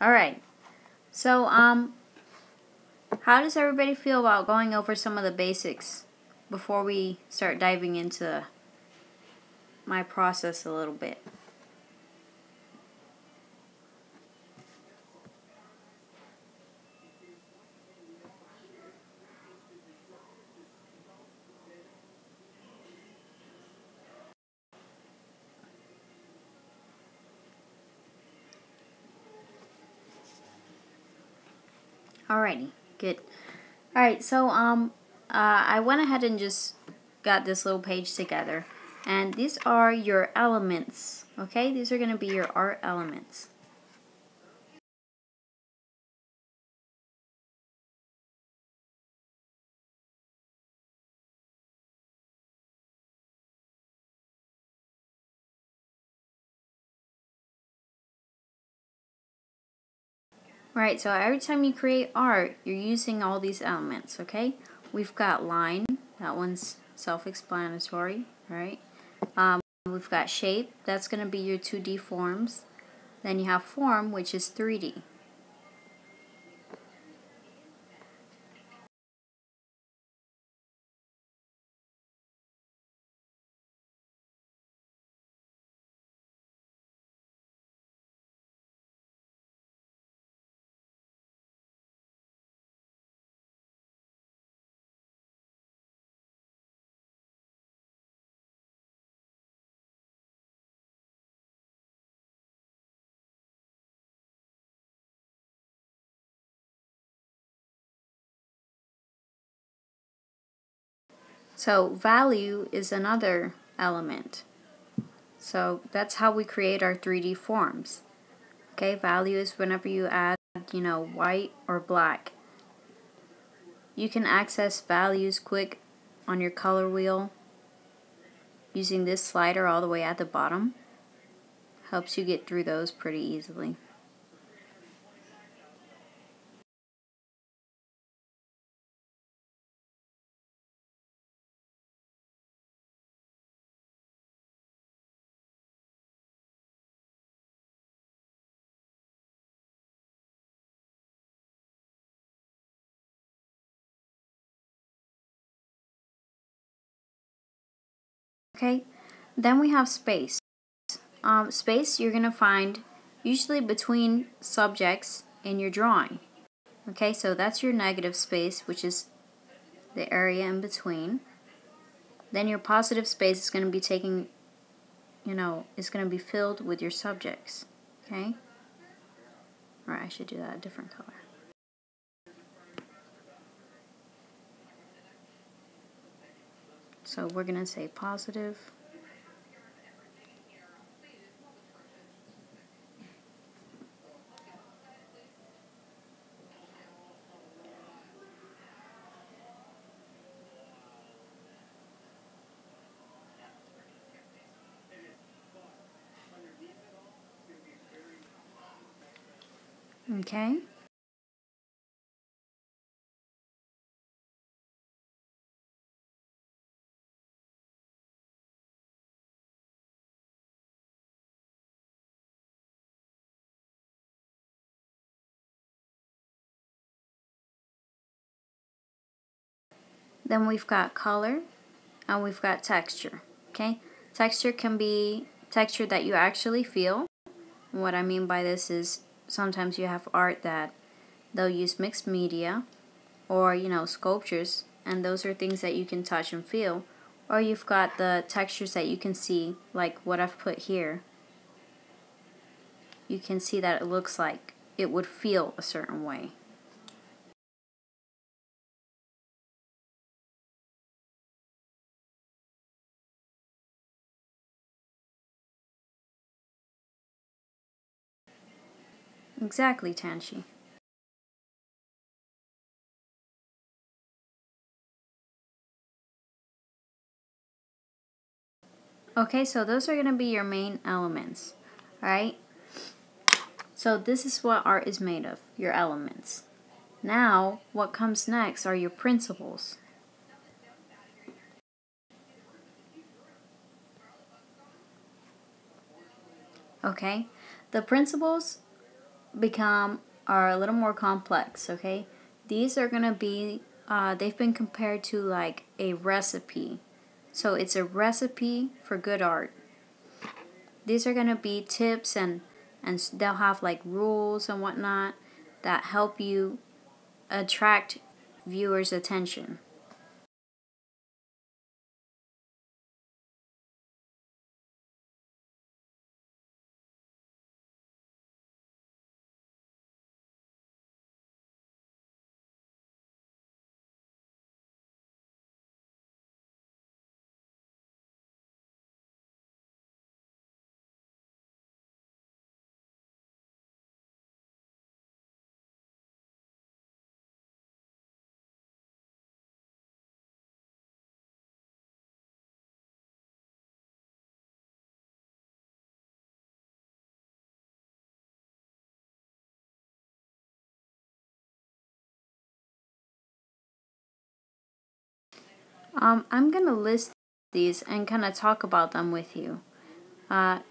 Alright, so how does everybody feel about going over some of the basics before we start diving into my process a little bit? Alrighty, good. Alright, so I went ahead and just got this little page together, and these are your elements. Okay, these are going to be your art elements. Right, so every time you create art, you're using all these elements, okay? We've got line, that one's self-explanatory, right? We've got shape, that's going to be your 2D forms. Then you have form, which is 3D. So value is another element. So that's how we create our 3D forms. Okay, value is whenever you add, white or black. You can access values quick on your color wheel using this slider all the way at the bottom. Helps you get through those pretty easily. Okay, then we have space. Space you're going to find usually between subjects in your drawing. Okay, so that's your negative space, which is the area in between. Then your positive space is going to be taking, is going to be filled with your subjects. Okay? Or I should do that a different color. So we're going to say positive. Okay? Then we've got color and we've got texture. Okay? Texture can be texture that you actually feel. What I mean by this is sometimes you have art that they'll use mixed media or, sculptures, and those are things that you can touch and feel. Or you've got the textures that you can see, like what I've put here. You can see that it looks like it would feel a certain way. Exactly, Tanshi. Okay, so those are going to be your main elements. Alright? So this is what art is made of, your elements. Now, what comes next are your principles. Okay? The principles are a little more complex, okay? These are going to be, they've been compared to like a recipe. So it's a recipe for good art. These are going to be tips and they'll have like rules and whatnot that help you attract viewers' attention. I'm going to list these and kind of talk about them with you.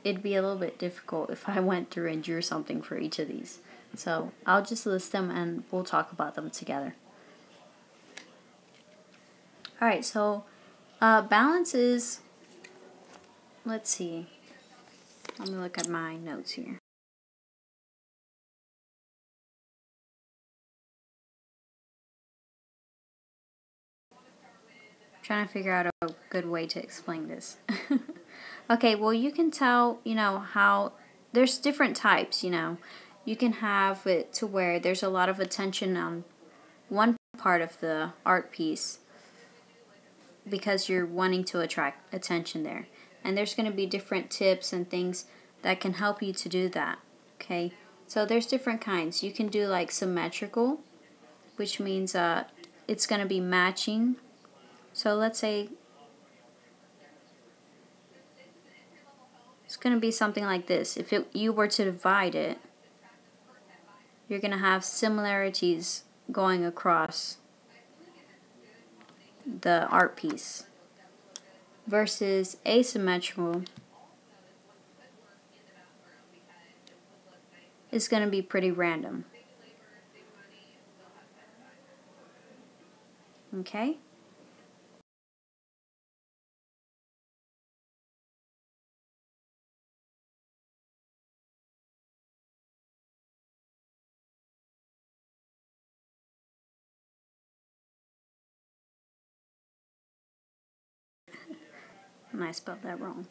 It'd be a little bit difficult if I went through and drew something for each of these. So I'll just list them and we'll talk about them together. Alright, so balance is, let's see, let me look at my notes here. Trying to figure out a good way to explain this. Okay, well you can tell, how there's different types, You can have it to where there's a lot of attention on one part of the art piece because you're wanting to attract attention there. And there's going to be different tips and things that can help you to do that. Okay, so there's different kinds. You can do like symmetrical, which means it's going to be matching. So let's say it's going to be something like this. If you were to divide it, you're going to have similarities going across the art piece. Versus asymmetrical is going to be pretty random. Okay? And I spelled that wrong.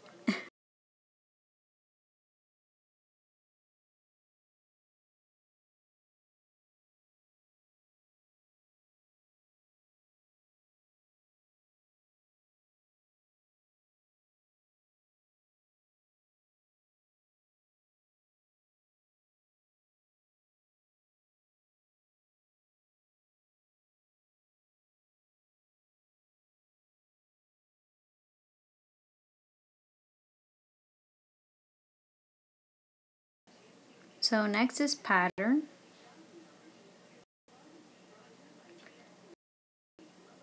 So next is pattern.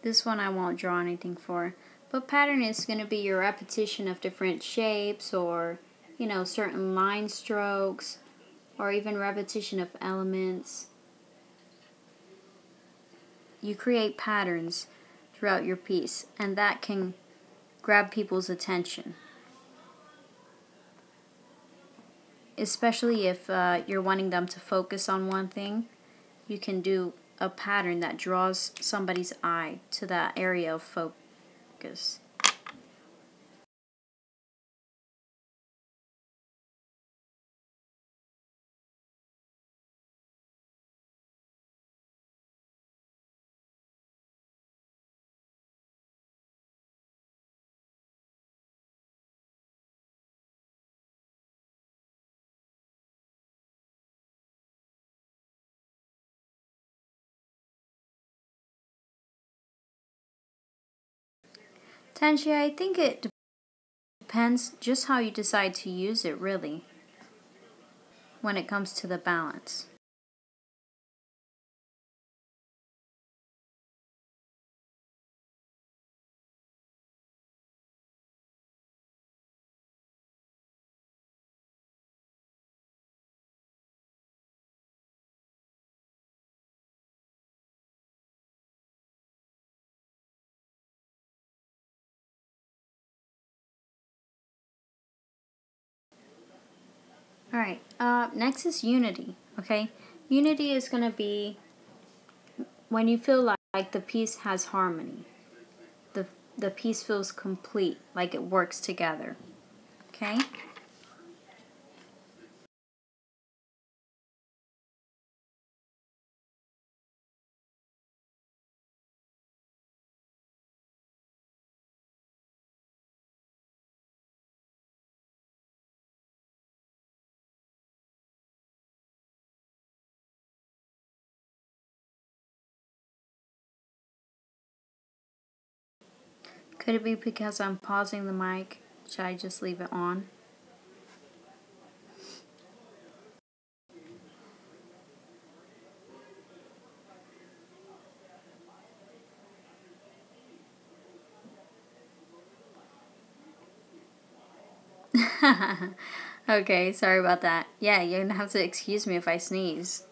This one I won't draw anything for. But pattern is going to be your repetition of different shapes or, certain line strokes or even repetition of elements. You create patterns throughout your piece and that can grab people's attention. Especially if you're wanting them to focus on one thing, you can do a pattern that draws somebody's eye to that area of focus. Tangia, I think it depends just how you decide to use it, really, when it comes to the balance. Alright, next is unity, okay? Unity is going to be when you feel like the piece has harmony. The piece feels complete, like it works together, okay? Could it be because I'm pausing the mic? Should I just leave it on? Okay, sorry about that. Yeah, you're gonna have to excuse me if I sneeze.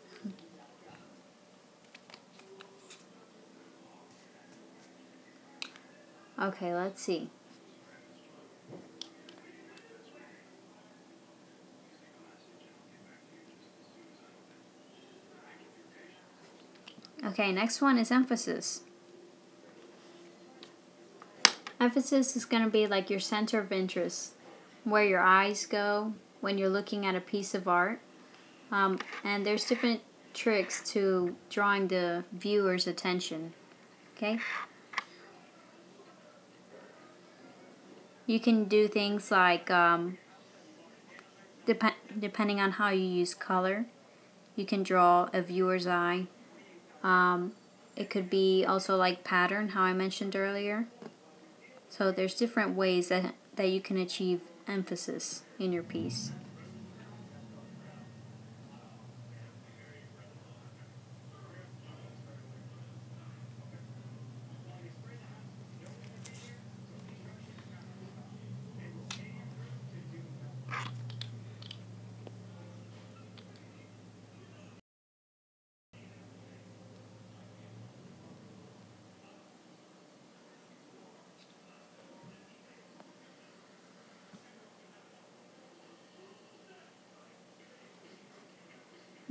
Okay, let's see. Okay, next one is emphasis. Emphasis is going to be like your center of interest, where your eyes go when you're looking at a piece of art. And there's different tricks to drawing the viewer's attention. Okay? You can do things like, depending on how you use color, you can draw a viewer's eye. It could be also like pattern, how I mentioned earlier. So there's different ways that you can achieve emphasis in your piece.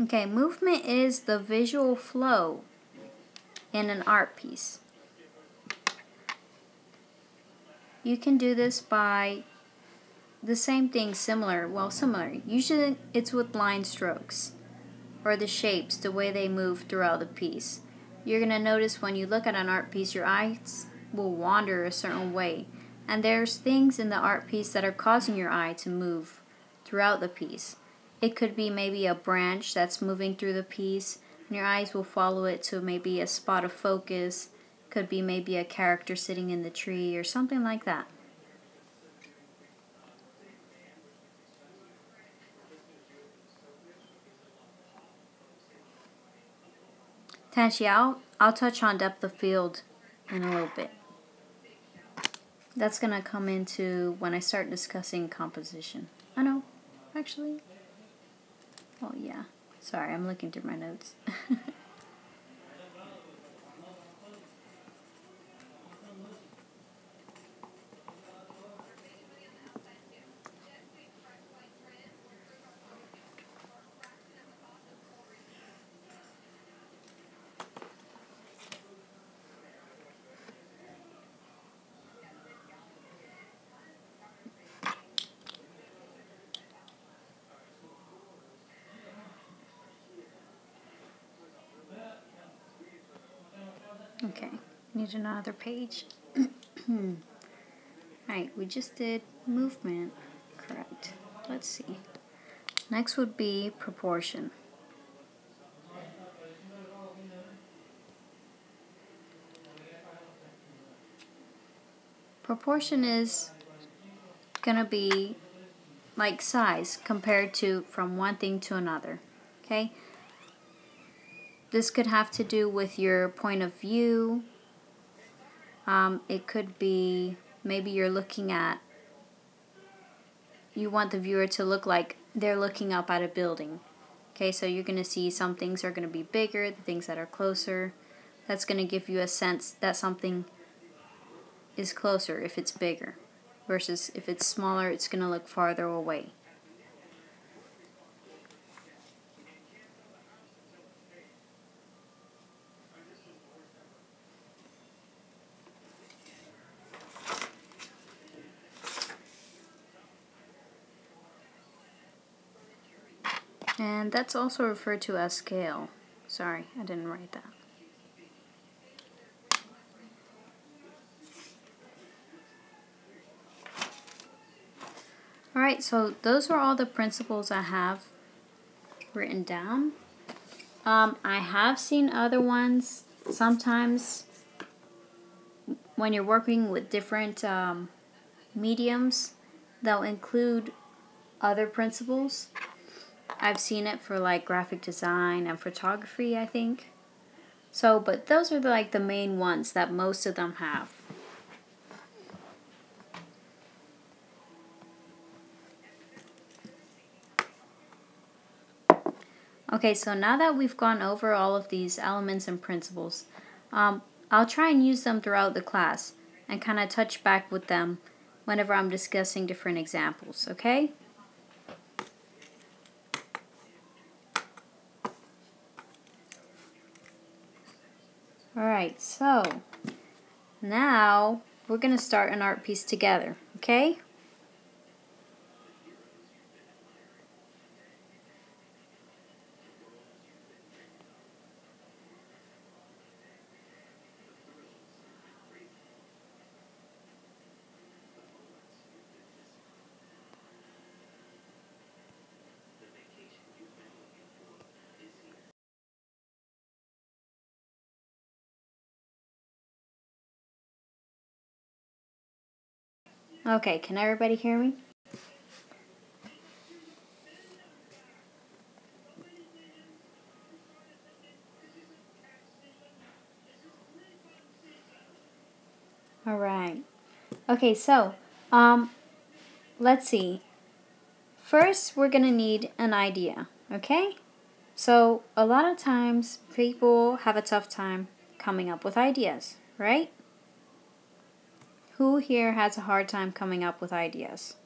Okay, movement is the visual flow in an art piece. You can do this by the same thing, similar. Usually it's with line strokes or the shapes, the way they move throughout the piece. You're going to notice when you look at an art piece, your eyes will wander a certain way. And there's things in the art piece that are causing your eye to move throughout the piece. It could be maybe a branch that's moving through the piece, and your eyes will follow it to maybe a spot of focus. Could be maybe a character sitting in the tree or something like that. Tachi, I'll touch on depth of field in a little bit. That's going to come into when I start discussing composition. Oh no, actually. Oh yeah. Sorry, I'm looking through my notes. Okay, need another page. Alright, we just did movement. Correct. Let's see. Next would be proportion. Proportion is gonna be like size compared to from one thing to another. Okay? This could have to do with your point of view. It could be maybe you're looking at, you want the viewer to look like they're looking up at a building. Okay, so you're going to see some things are going to be bigger, the things that are closer. That's going to give you a sense that something is closer if it's bigger, versus if it's smaller, it's going to look farther away. And that's also referred to as scale. Sorry, I didn't write that. Alright, so those are all the principles I have written down. I have seen other ones. Sometimes when you're working with different mediums, they'll include other principles. I've seen it for like graphic design and photography, I think. So, but those are like the main ones that most of them have. Okay, so now that we've gone over all of these elements and principles, I'll try and use them throughout the class and kind of touch back with them whenever I'm discussing different examples, okay? Alright, so now we're going to start an art piece together, okay? Okay, can everybody hear me? Alright. Okay, so, let's see. First, we're going to need an idea, okay? So, a lot of times, people have a tough time coming up with ideas, right? Who here has a hard time coming up with ideas?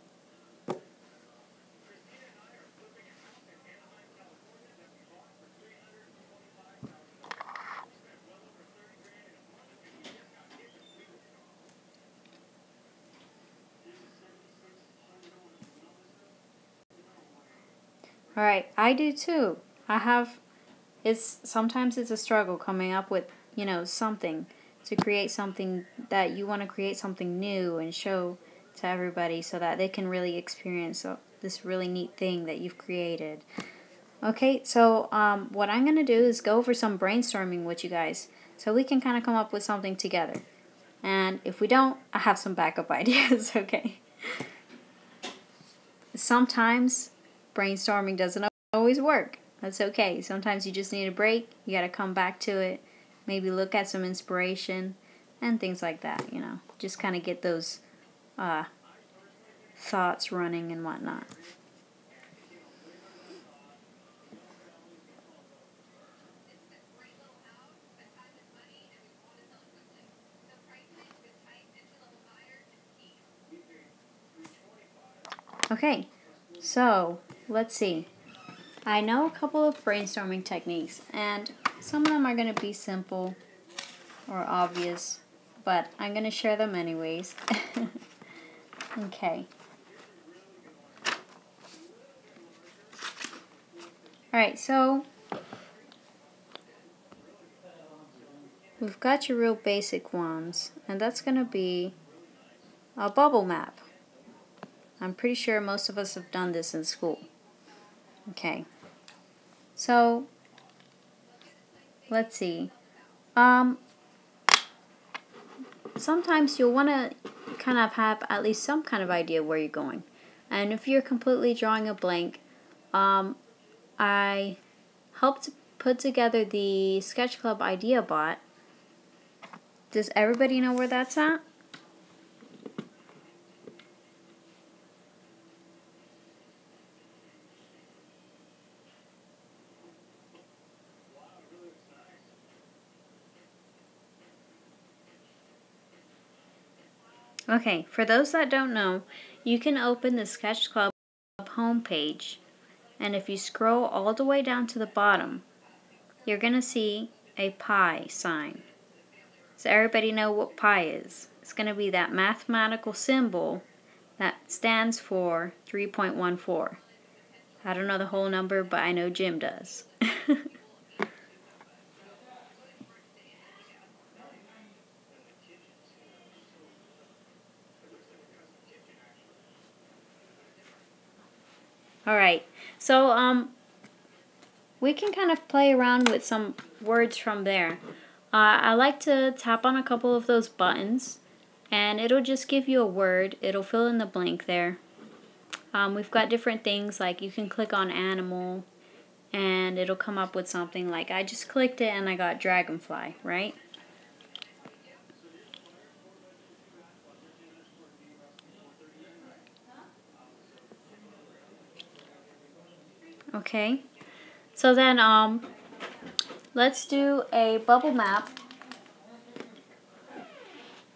Alright, I do too. Sometimes it's a struggle coming up with, something to create something that you want to create something new and show to everybody so that they can really experience this really neat thing that you've created. Okay, so what I'm going to do is go over some brainstorming with you guys so we can kind of come up with something together. And if we don't, I have some backup ideas, okay? Sometimes brainstorming doesn't always work. That's okay. Sometimes you just need a break. You got to come back to it. Maybe look at some inspiration and things like that, Just kind of get those thoughts running and whatnot. Okay, so let's see. I know a couple of brainstorming techniques, and some of them are going to be simple or obvious, but I'm going to share them anyways. Okay. Alright, so we've got your real basic ones, and that's going to be a bubble map. I'm pretty sure most of us have done this in school. Okay. So, let's see. Sometimes you'll want to kind of have at least some kind of idea where you're going. And if you're completely drawing a blank, I helped put together the Sketch Club Idea Bot. Does everybody know where that's at? Okay, for those that don't know, you can open the Sketch Club homepage, and if you scroll all the way down to the bottom, you're going to see a pi sign. Does everybody know what pi is? It's going to be that mathematical symbol that stands for 3.14. I don't know the whole number, but I know Jim does. Alright, so we can kind of play around with some words from there. I like to tap on a couple of those buttons, and it'll just give you a word. It'll fill in the blank there. We've got different things, like you can click on animal, and it'll come up with something like, I just clicked it and I got dragonfly, right? Okay, so then let's do a bubble map,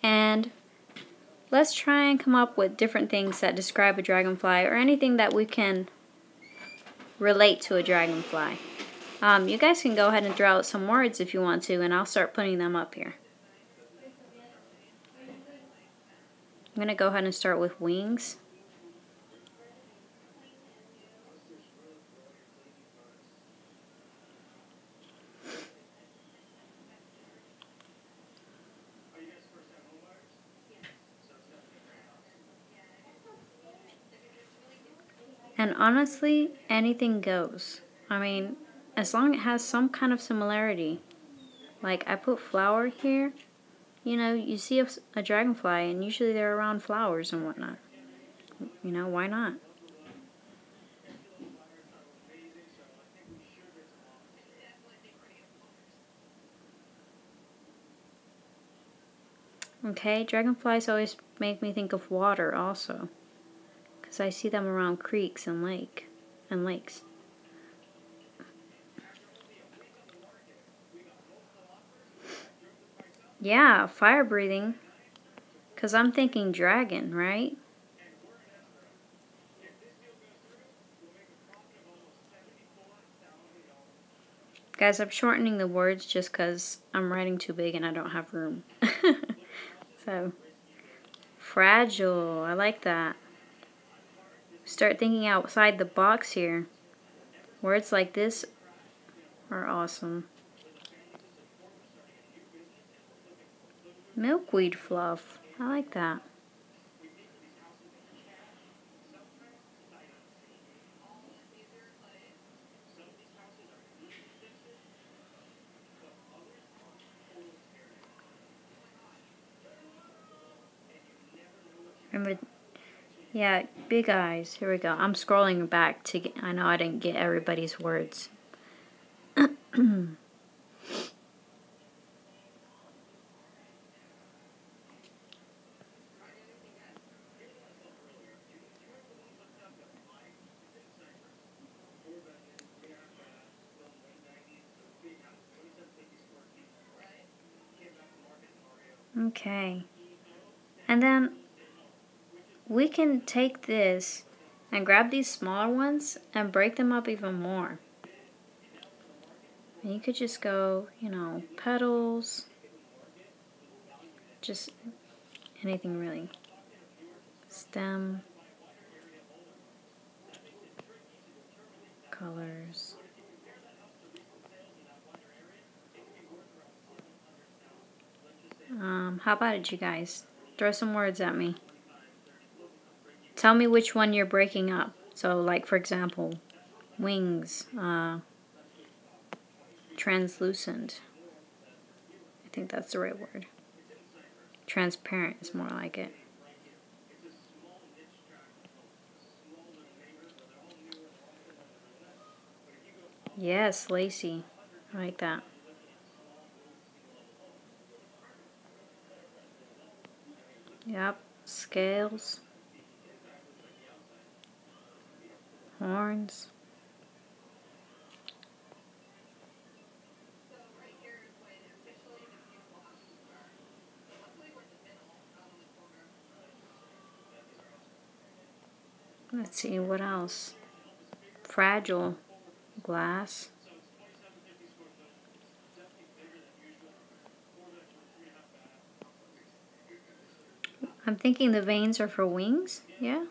and let's try and come up with different things that describe a dragonfly, or anything that we can relate to a dragonfly. You guys can go ahead and throw out some words if you want to, and I'll start putting them up here. I'm going to go ahead and start with wings. And honestly, anything goes. I mean, as long as it has some kind of similarity. Like, I put flower here. You know, you see a dragonfly, and usually they're around flowers and whatnot. You know, why not? Okay, dragonflies always make me think of water also, because I see them around creeks and lakes. Yeah, fire breathing, because I'm thinking dragon, right? Guys, I'm shortening the words just because I'm writing too big and I don't have room. So, fragile, I like that. Start thinking outside the box here. Words like this are awesome. Milkweed fluff, I like that. Remember, yeah, big eyes. Here we go. I'm scrolling back to get, I know I didn't get everybody's words. Okay. And then we can take this and grab these smaller ones and break them up even more. And you could just go, you know, petals, just anything really. Stem, colors. How about it, you guys? Throw some words at me. Tell me which one you're breaking up. So, like, for example, wings, translucent. I think that's the right word. Transparent is more like it. Yes, lacy. I like that. Yep, scales, horns. Let's see, what else? Fragile, glass. I'm thinking the veins are for wings, yeah?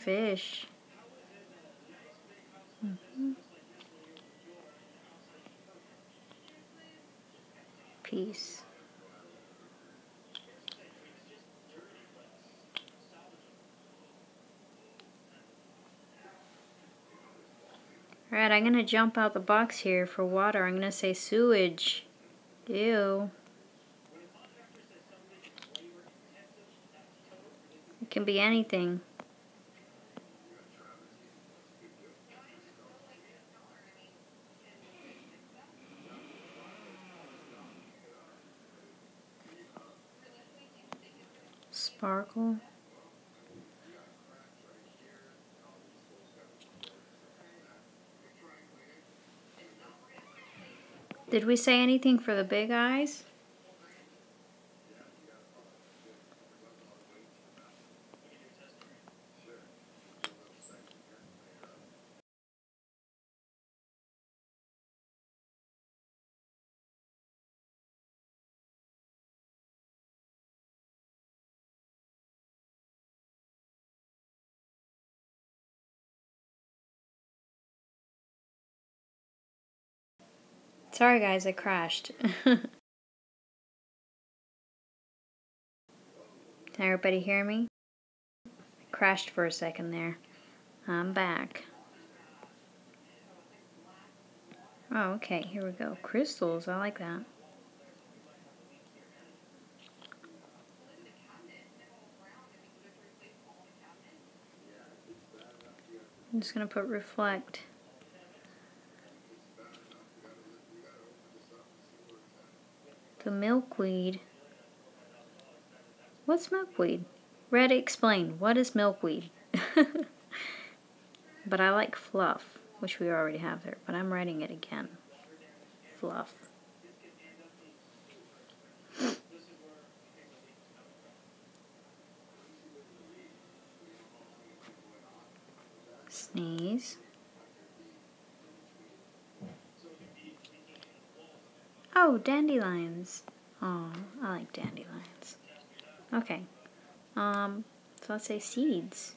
fish. Peace. Alright, I'm going to jump out the box here for water. I'm going to say sewage. Ew. It can be anything. Sparkle. Did we say anything for the big eyes? Sorry guys, I crashed. Can everybody hear me? I crashed for a second there. I'm back. Oh, okay, here we go. Crystals, I like that. I'm just going to put reflect. The milkweed. What's milkweed? Red, explain. What is milkweed? But I like fluff, which we already have there, but I'm writing it again. Fluff. Sneeze. Oh, dandelions. Oh, I like dandelions. Okay. So let's say seeds.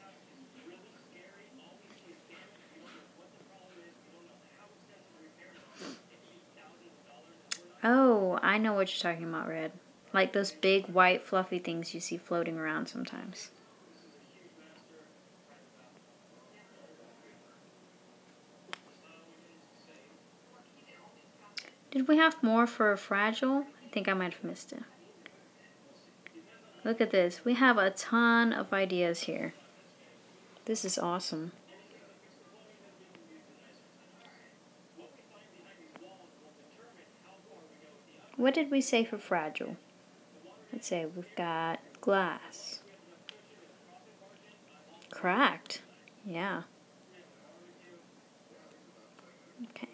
Oh, I know what you're talking about, Red. Like those big white fluffy things you see floating around sometimes. Did we have more for fragile? I think I might have missed it. Look at this. We have a ton of ideas here. This is awesome. What did we say for fragile? Let's say we've got glass. Cracked. Yeah. Okay.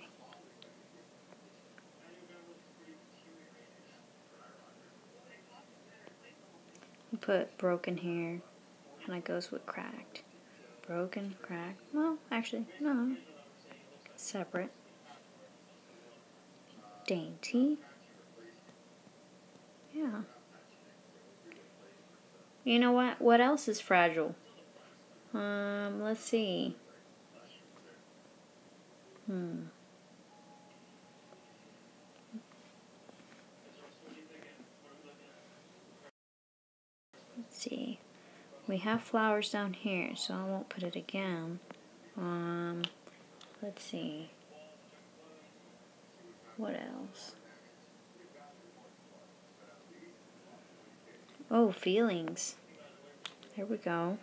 We put broken here. And it goes with cracked. Broken, cracked. Well, actually, no. Separate. Dainty. Yeah. You know what? What else is fragile? Let's see. Let's see. We have flowers down here, so I won't put it again. Let's see. What else? Oh, feelings. There we go.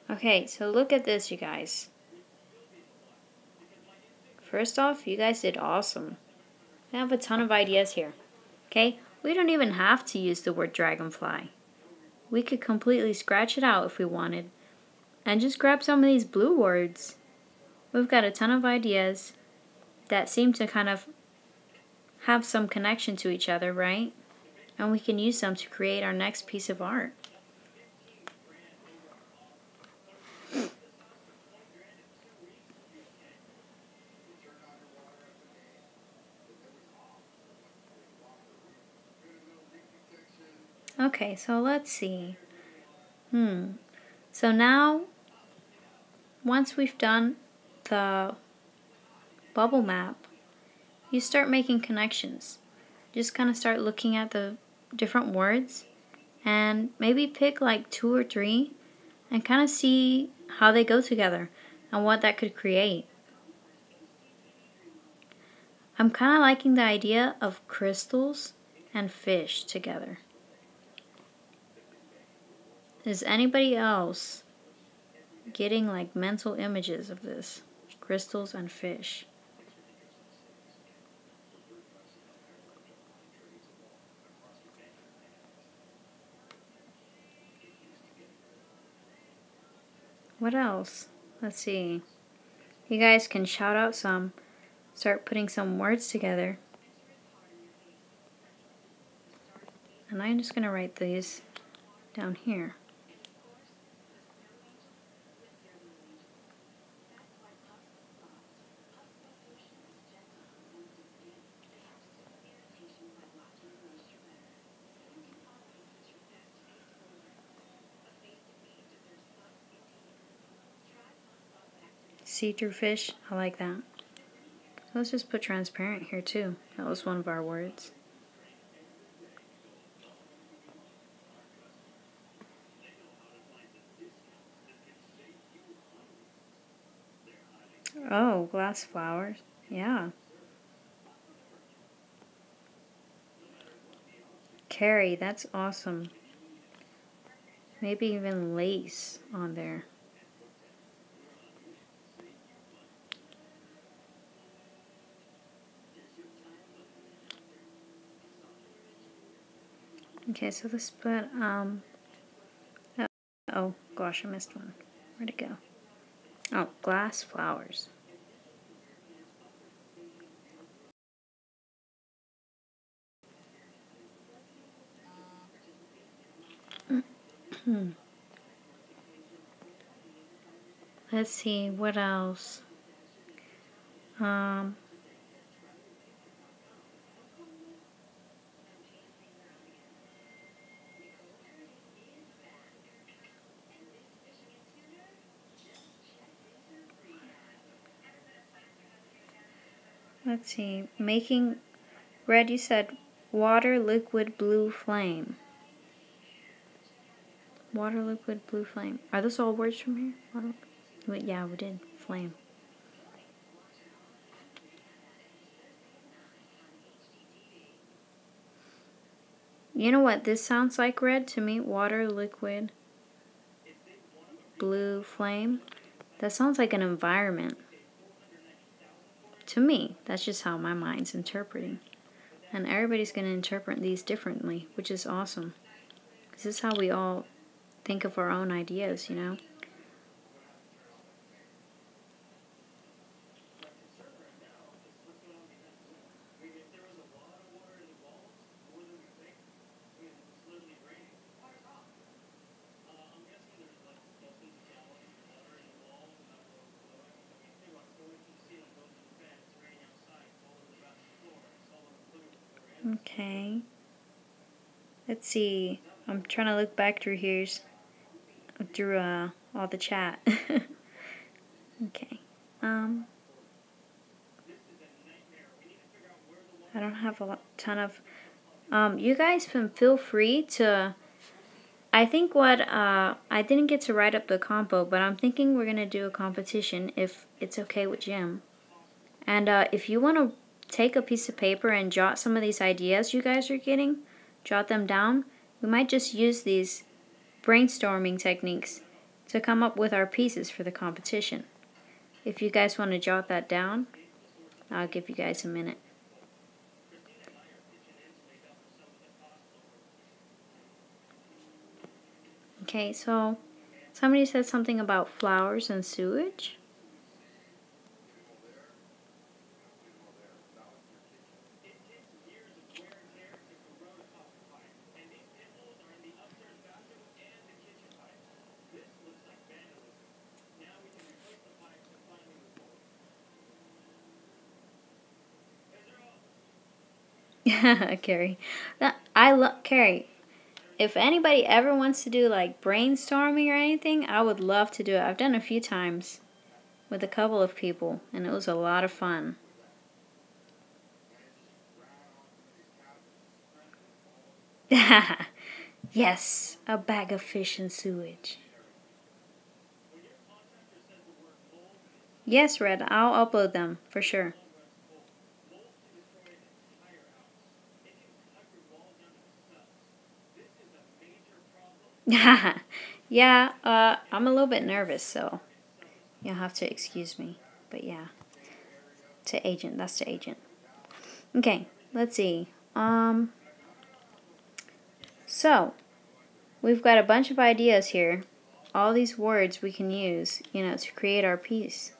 Okay, so look at this, you guys. First off, you guys did awesome. I have a ton of ideas here. Okay, we don't even have to use the word dragonfly. We could completely scratch it out if we wanted and just grab some of these blue words. We've got a ton of ideas that seem to kind of have some connection to each other, right? And we can use them to create our next piece of art. Okay, so let's see. So now, once we've done the bubble map, you start making connections. Just kind of start looking at the different words and maybe pick like 2 or 3 and kind of see how they go together and what that could create. I'm kind of liking the idea of crystals and fish together. Is anybody else getting like mental images of this? Crystals and fish. What else? Let's see. You guys can shout out some, start putting some words together. And I'm just going to write these down here. See-through fish, I like that. So let's just put transparent here too. That was one of our words. Oh, glass flowers. Yeah. Carry, that's awesome. Maybe even lace on there. Okay, so let's put, oh gosh, I missed one. Where'd it go? Oh, glass flowers. Let's see, what else? Let's see, making red, you said water, liquid, blue, flame. Water, liquid, blue, flame. Are those all words from here? Water, wait, yeah, we did. Flame. You know what this sounds like, red, to me? Water, liquid, blue, flame. That sounds like an environment. To me, that's just how my mind's interpreting. And everybody's going to interpret these differently, which is awesome. This is how we all think of our own ideas, you know? Okay. Let's see. I'm trying to look back through all the chat. Okay. I don't have a ton of. You guys can feel free to. I think I didn't get to write up the compo, but I'm thinking we're gonna do a competition if it's okay with Jim. And if you want to take a piece of paper and jot some of these ideas you guys are getting, jot them down. We might just use these brainstorming techniques to come up with our pieces for the competition. If you guys want to jot that down, I'll give you guys a minute. Okay, so somebody said something about flowers and sewage. Carrie. I love Carrie. if anybody ever wants to do like brainstorming or anything, I would love to do it. I've done it a few times with a couple of people, and it was a lot of fun. Yes, a bag of fish and sewage. Yes, Red, I'll upload them for sure. Yeah, I'm a little bit nervous, so you'll have to excuse me. But yeah, to agent, that's to agent. Okay, let's see. So we've got a bunch of ideas here. All these words we can use, to create our piece.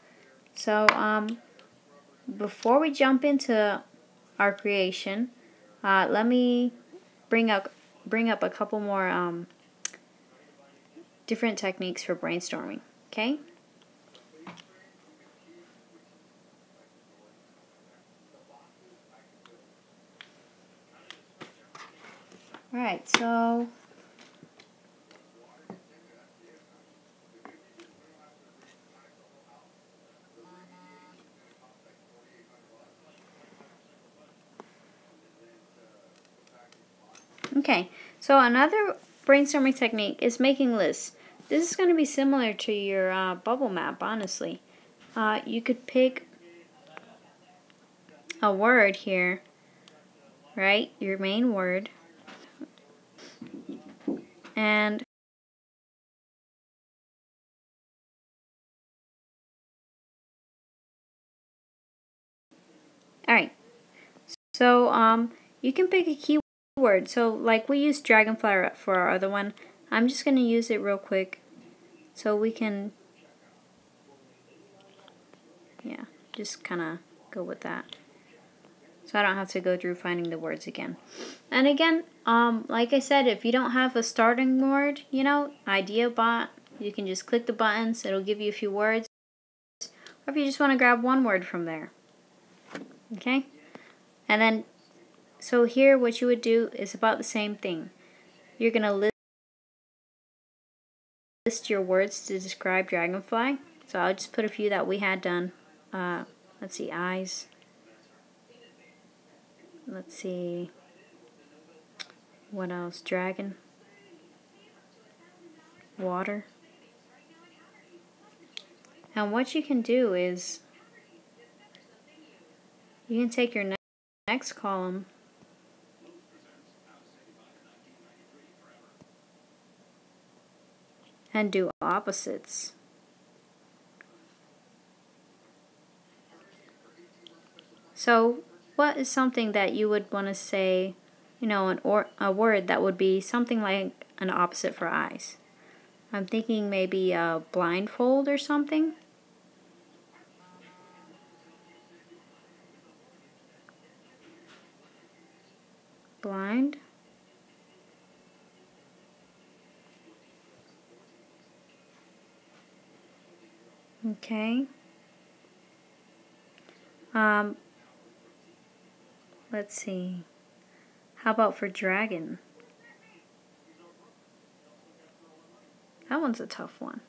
So, before we jump into our creation, let me bring up a couple more different techniques for brainstorming. Okay. All right. So. Okay, so another brainstorming technique is making lists. This is going to be similar to your bubble map, honestly. You could pick a word here, right? Your main word. And alright, so you can pick a keyword. So like we used dragonfly for our other one. I'm just going to use it real quick so we can, yeah, just kind of go with that. So I don't have to go through finding the words again. And again, like I said, if you don't have a starting word, idea bot, you can just click the buttons. It'll give you a few words. Or if you just want to grab one word from there. Okay? And then, so here what you would do is about the same thing. You're going to list your words to describe dragonfly. So I'll just put a few that we had done. Let's see, eyes. Let's see, what else? Dragon. Water. And what you can do is you can take your next column and do opposites. So what is something that you would want to say, a word that would be something like an opposite for eyes? I'm thinking maybe a blindfold or something. Blind. Okay. Let's see. How about for dragon? That one's a tough one.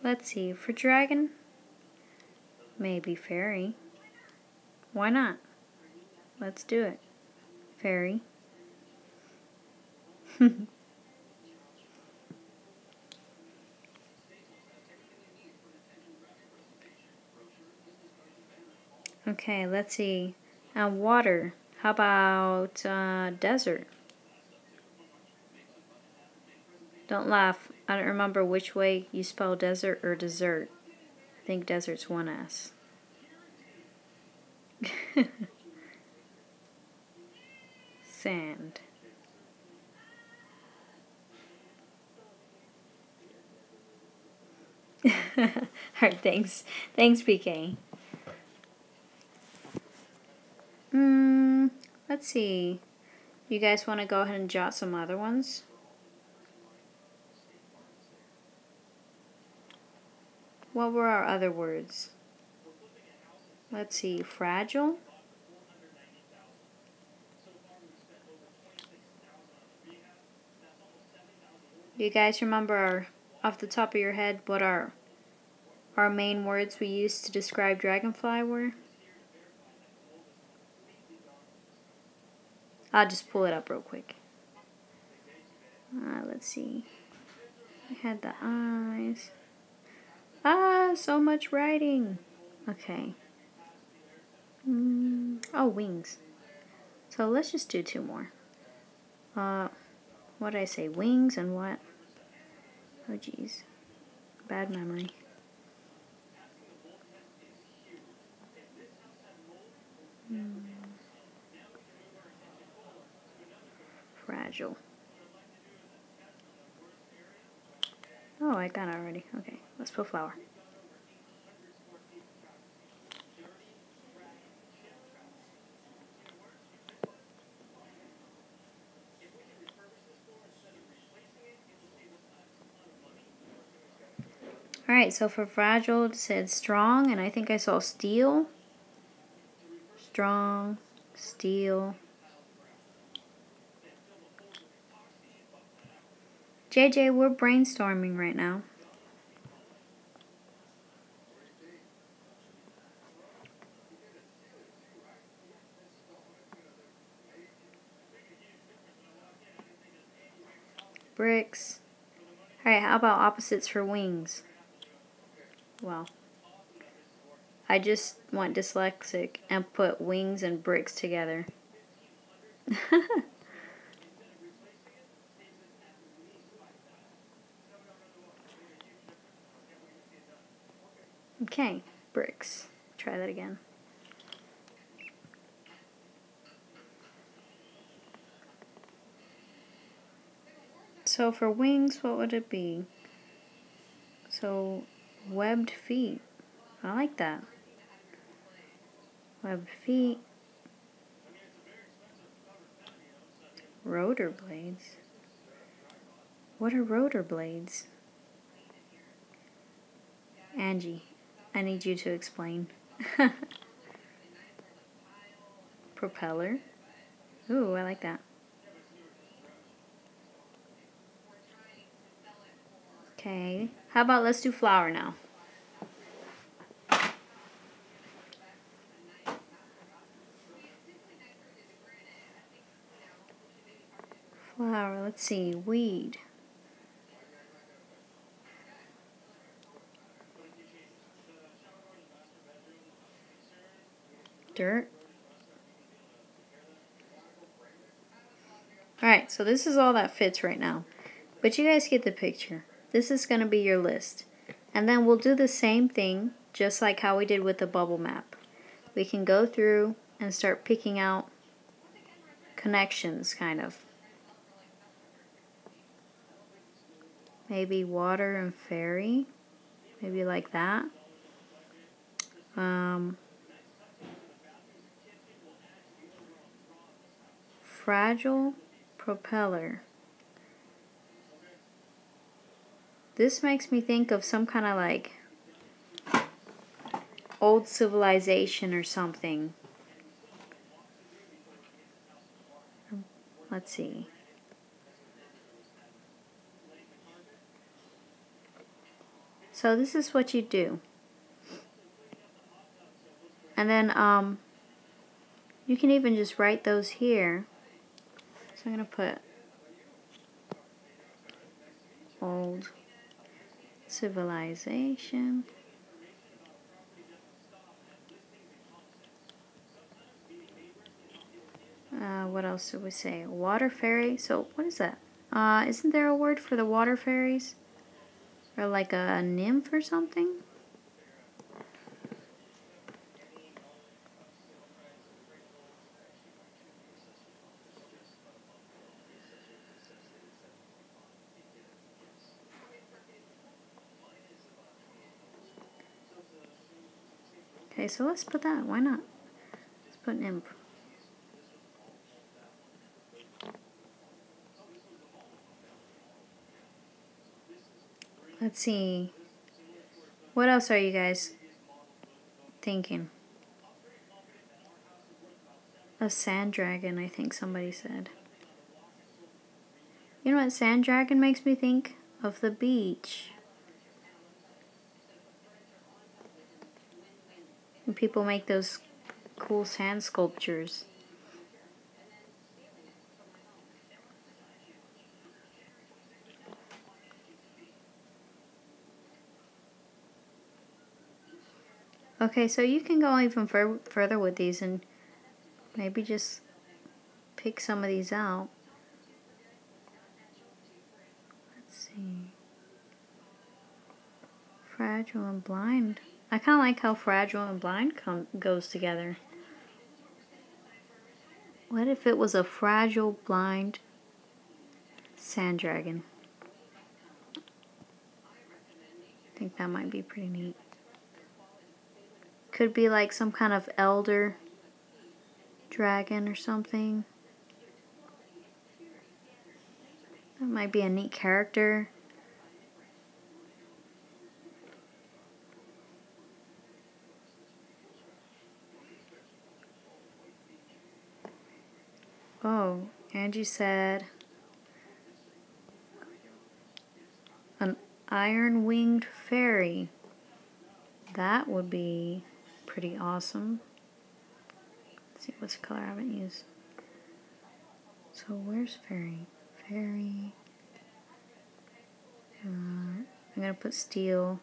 Let's see. For dragon, maybe fairy. Why not? Let's do it. Fairy. Okay, let's see. Water. How about desert? Don't laugh. I don't remember which way you spell desert or dessert. I think desert's one S. Sand. Alright, thanks. Thanks, PK. Let's see. You guys want to go ahead and jot some other ones? What were our other words? Let's see, fragile. You guys remember off the top of your head what our main words we used to describe dragonfly were? I'll just pull it up real quick. Let's see. I had the eyes. So much writing. Okay. Oh, wings. So let's just do 2 more. What did I say? Wings and what? Oh, geez. Bad memory. Fragile. Oh, I got it already. Okay, let's put flower. Alright, so for fragile it said strong, and I think I saw steel. Strong, steel. JJ, we're brainstorming right now. Bricks. Alright, how about opposites for wings? Well, I just went dyslexic and put wings and bricks together. Okay, bricks. Try that again. So for wings, what would it be? So, webbed feet. I like that. Webbed feet. Rotor blades. What are rotor blades? Angie, I need you to explain. Propeller. Ooh, I like that. Okay, how about let's do flower now? Flower, let's see, weed. Dirt. Alright, so this is all that fits right now. But you guys get the picture. This is going to be your list. And then we'll do the same thing, just like how we did with the bubble map. We can go through and start picking out connections, kind of. Maybe water and fairy. Maybe like that. Fragile propeller. This makes me think of some kind of like old civilization or something. Let's see. So this is what you do. And then you can even just write those here. So I'm going to put old civilization. What else did we say? Water fairy. So what is that? Isn't there a word for the water fairies? Or like a nymph or something? Okay, so let's put that. Why not? Let's put nymph. Let's see. What else are you guys thinking? A sand dragon, I think somebody said. You know what sand dragon makes me think? Of the beach. When people make those cool sand sculptures. Okay, so you can go even further with these and maybe just pick some of these out. Let's see. Fragile and blind. I kind of like how fragile and blind goes together. What if it was a fragile, blind sand dragon? I think that might be pretty neat. Could be like some kind of elder dragon or something. That might be a neat character. Oh, Angie said an iron-winged fairy. That would be pretty awesome. Let's see what's the color I haven't used. So where's fairy? Fairy. I'm gonna put steel.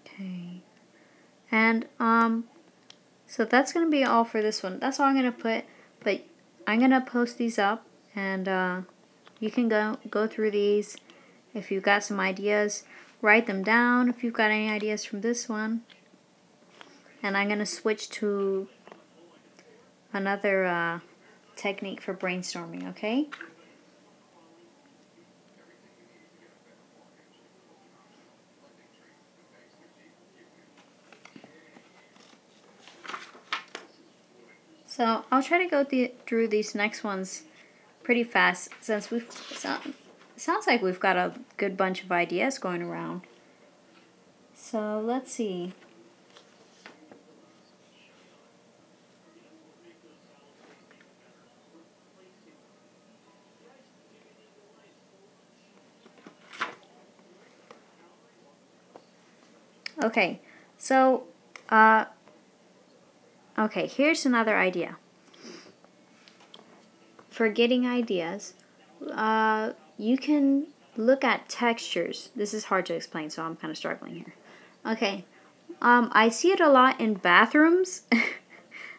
Okay. And so that's gonna be all for this one. That's all I'm gonna put. But I'm gonna post these up, and you can go through these. If you've got some ideas, write them down. If you've got any ideas from this one. And I'm gonna switch to another technique for brainstorming. Okay. So I'll try to go through these next ones pretty fast since sounds like we've got a good bunch of ideas going around. So let's see. Okay, so okay, here's another idea. For getting ideas, you can look at textures. This is hard to explain, so I'm kind of struggling here. Okay, I see it a lot in bathrooms.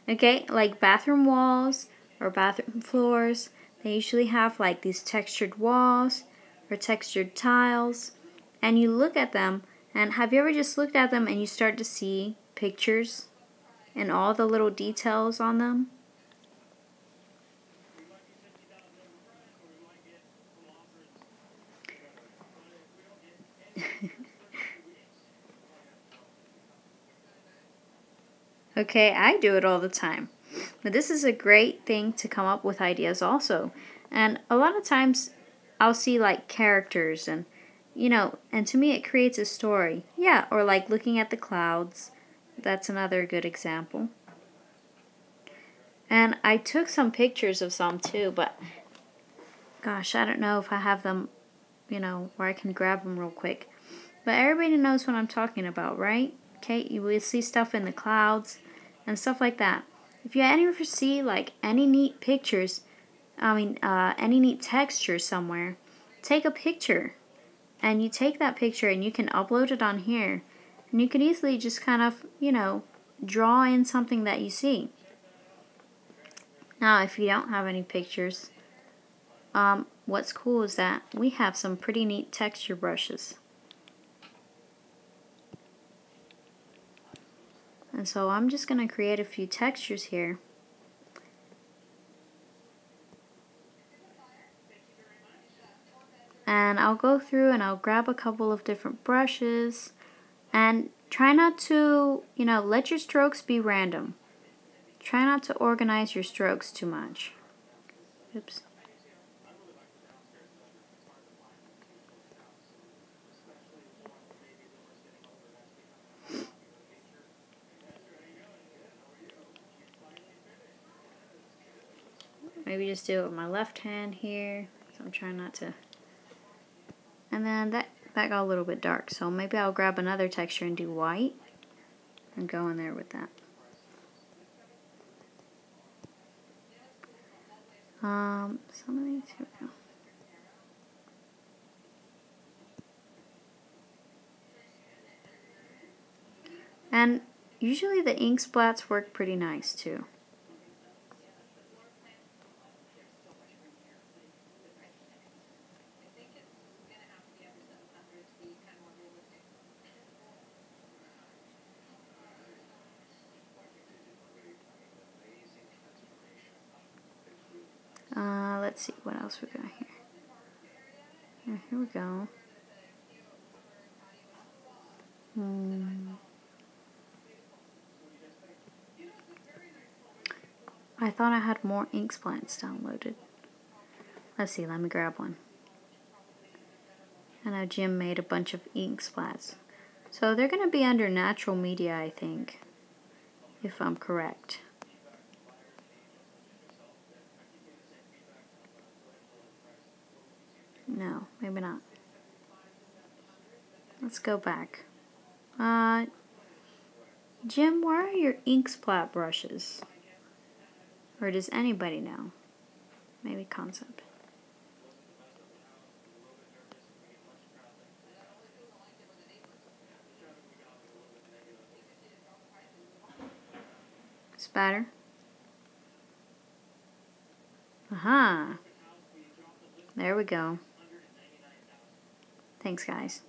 Okay, like bathroom walls or bathroom floors. They usually have like these textured walls or textured tiles. And you look at them, and have you ever just looked at them and you start to see pictures and all the little details on them? Okay, I do it all the time. But this is a great thing to come up with ideas also. And a lot of times I'll see like characters and and to me it creates a story. Yeah, or like looking at the clouds. That's another good example. And I took some pictures of some too, but gosh, I don't know if I have them, where I can grab them real quick. But everybody knows what I'm talking about, right? Okay, you will see stuff in the clouds and stuff like that. If you ever see like any neat pictures, any neat texture somewhere, take a picture. And you take that picture and you can upload it on here. And you can easily just kind of, draw in something that you see. Now, if you don't have any pictures, what's cool is that we have some pretty neat texture brushes. And so I'm just going to create a few textures here. And I'll go through and I'll grab a couple of different brushes and try not to, let your strokes be random. Try not to organize your strokes too much. Oops. Maybe just do it with my left hand here. So I'm trying not to. And then that got a little bit dark. So maybe I'll grab another texture and do white. And go in there with that. Some of these, here we go. And usually the ink splats work pretty nice too. Let's see what else we got here. Here we go. I thought I had more ink splats downloaded. Let's see, let me grab one. I know Jim made a bunch of ink splats. So they're going to be under natural media, I think, if I'm correct. No, maybe not. Let's go back. Jim, where are your ink splat brushes? Or does anybody know? Maybe Concept. Spatter. Aha. There we go. Thanks, guys.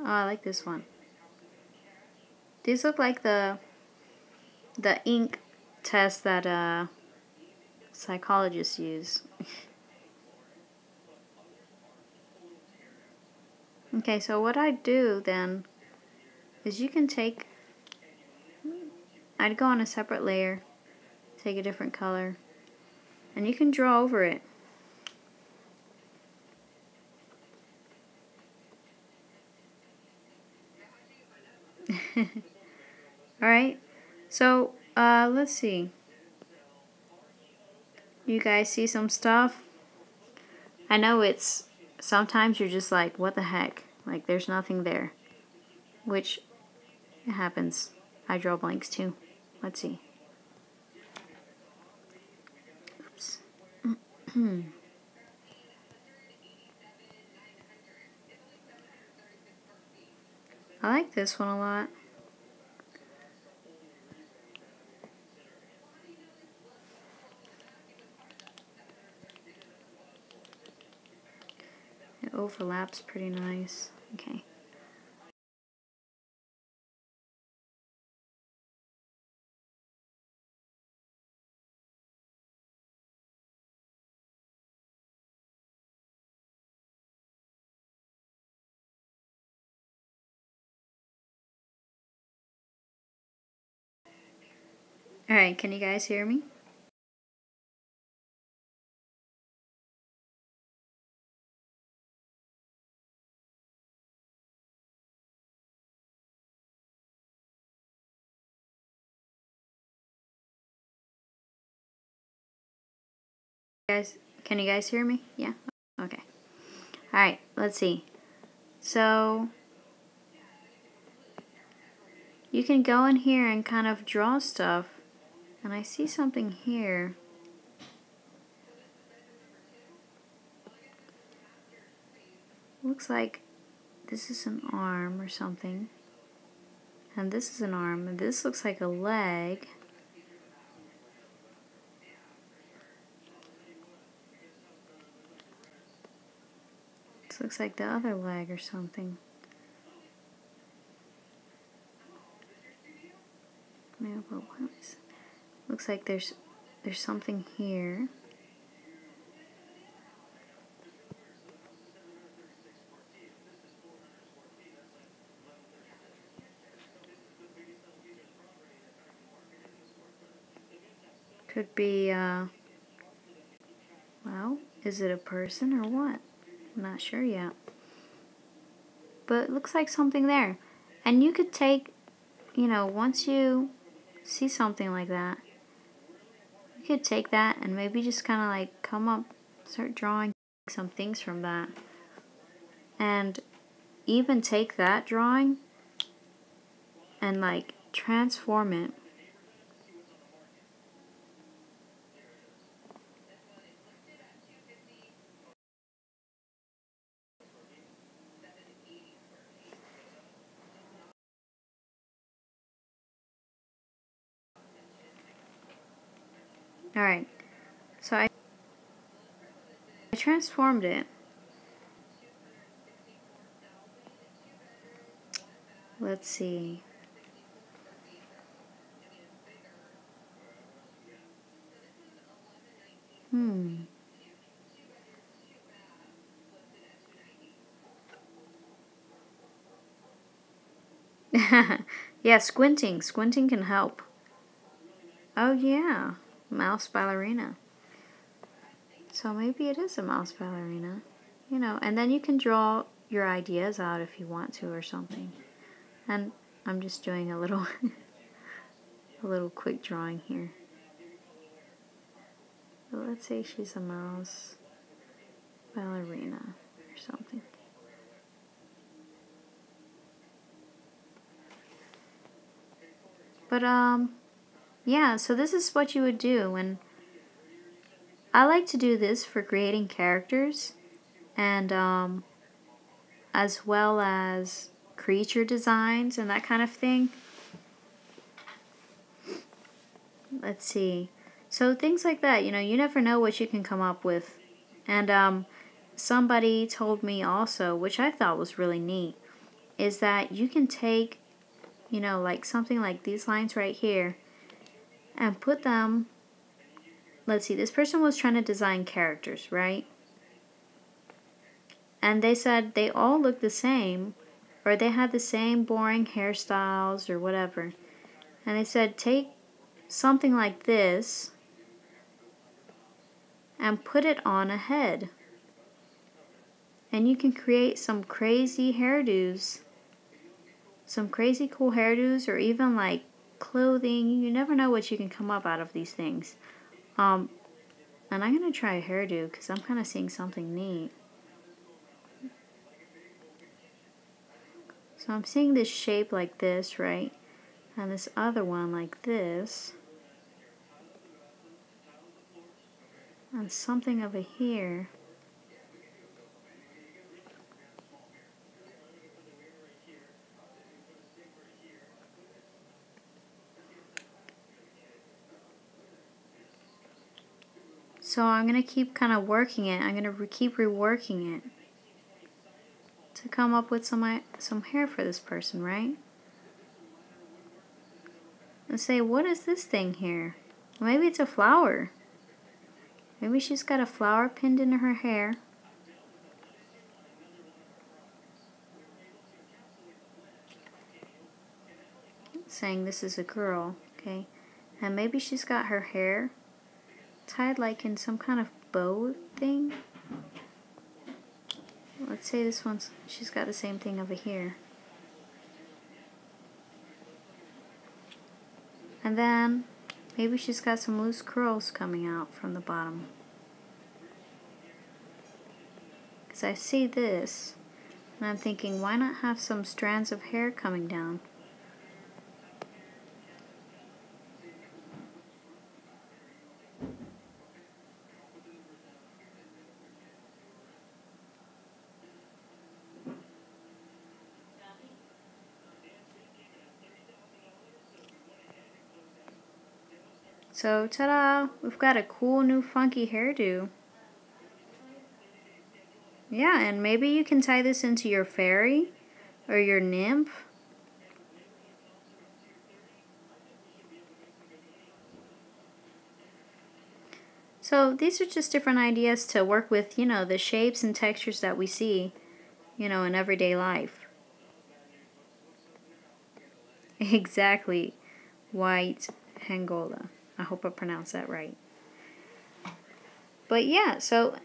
Oh, I like this one. These look like the ink test that psychologists use. Okay, so what I do then is you can take, I'd go on a separate layer, take a different color, and you can draw over it. Alright, so let's see. You guys see some stuff? I know it's, sometimes you're just like, what the heck? Like there's nothing there. Which, it happens. I draw blanks too. Let's see. Oops. I like this one a lot. It overlaps pretty nice. Okay. Alright, can you guys hear me? Guys, can you guys hear me? Yeah? Okay. Alright, let's see. So, you can go in here and kind of draw stuff. And I see something here. Looks like this is an arm or something. And this is an arm, and this looks like a leg. This looks like the other leg or something. No, but what is, looks like there's something here. Could be, well, is it a person or what? I'm not sure yet. But it looks like something there. And you could take, you know, once you see something like that, you could take that and maybe just kind of like come up, start drawing some things from that. And even take that drawing and like transform it. Alright, so I transformed it. Let's see. Yeah, squinting. Squinting can help. Oh yeah, mouse ballerina. So maybe it is a mouse ballerina. You know, and then you can draw your ideas out if you want to or something. And I'm just doing a little a little quick drawing here. So let's say she's a mouse ballerina or something. But yeah, so this is what you would do, and I like to do this for creating characters and as well as creature designs and that kind of thing. Let's see. So things like that, you know, you never know what you can come up with. And somebody told me also, which I thought was really neat, is that you can take, you know, like something like these lines right here and put them, let's see, this person was trying to design characters, right? And they said they all look the same, or they had the same boring hairstyles or whatever. And they said take something like this and put it on a head. And you can create some crazy hairdos. Some crazy cool hairdos, or even like clothing. You never know what you can come up out of these things. And I'm going to try a hairdo because I'm kind of seeing something neat. So I'm seeing this shape like this, right? And this other one like this. And something over here. So I'm going to keep kind of working it. I'm going to keep reworking it to come up with some hair for this person, right? And say, what is this thing here? Maybe it's a flower. Maybe she's got a flower pinned into her hair. Saying this is a girl, okay? And maybe she's got her hair tied like in some kind of bow thing. Let's say this one's, she's got the same thing over here. And then maybe she's got some loose curls coming out from the bottom. Because I see this, and I'm thinking, why not have some strands of hair coming down? So, ta-da! We've got a cool new funky hairdo. Yeah, and maybe you can tie this into your fairy or your nymph. So these are just different ideas to work with, you know, the shapes and textures that we see, you know, in everyday life. Exactly. White Angola. I hope I pronounced that right. But yeah, so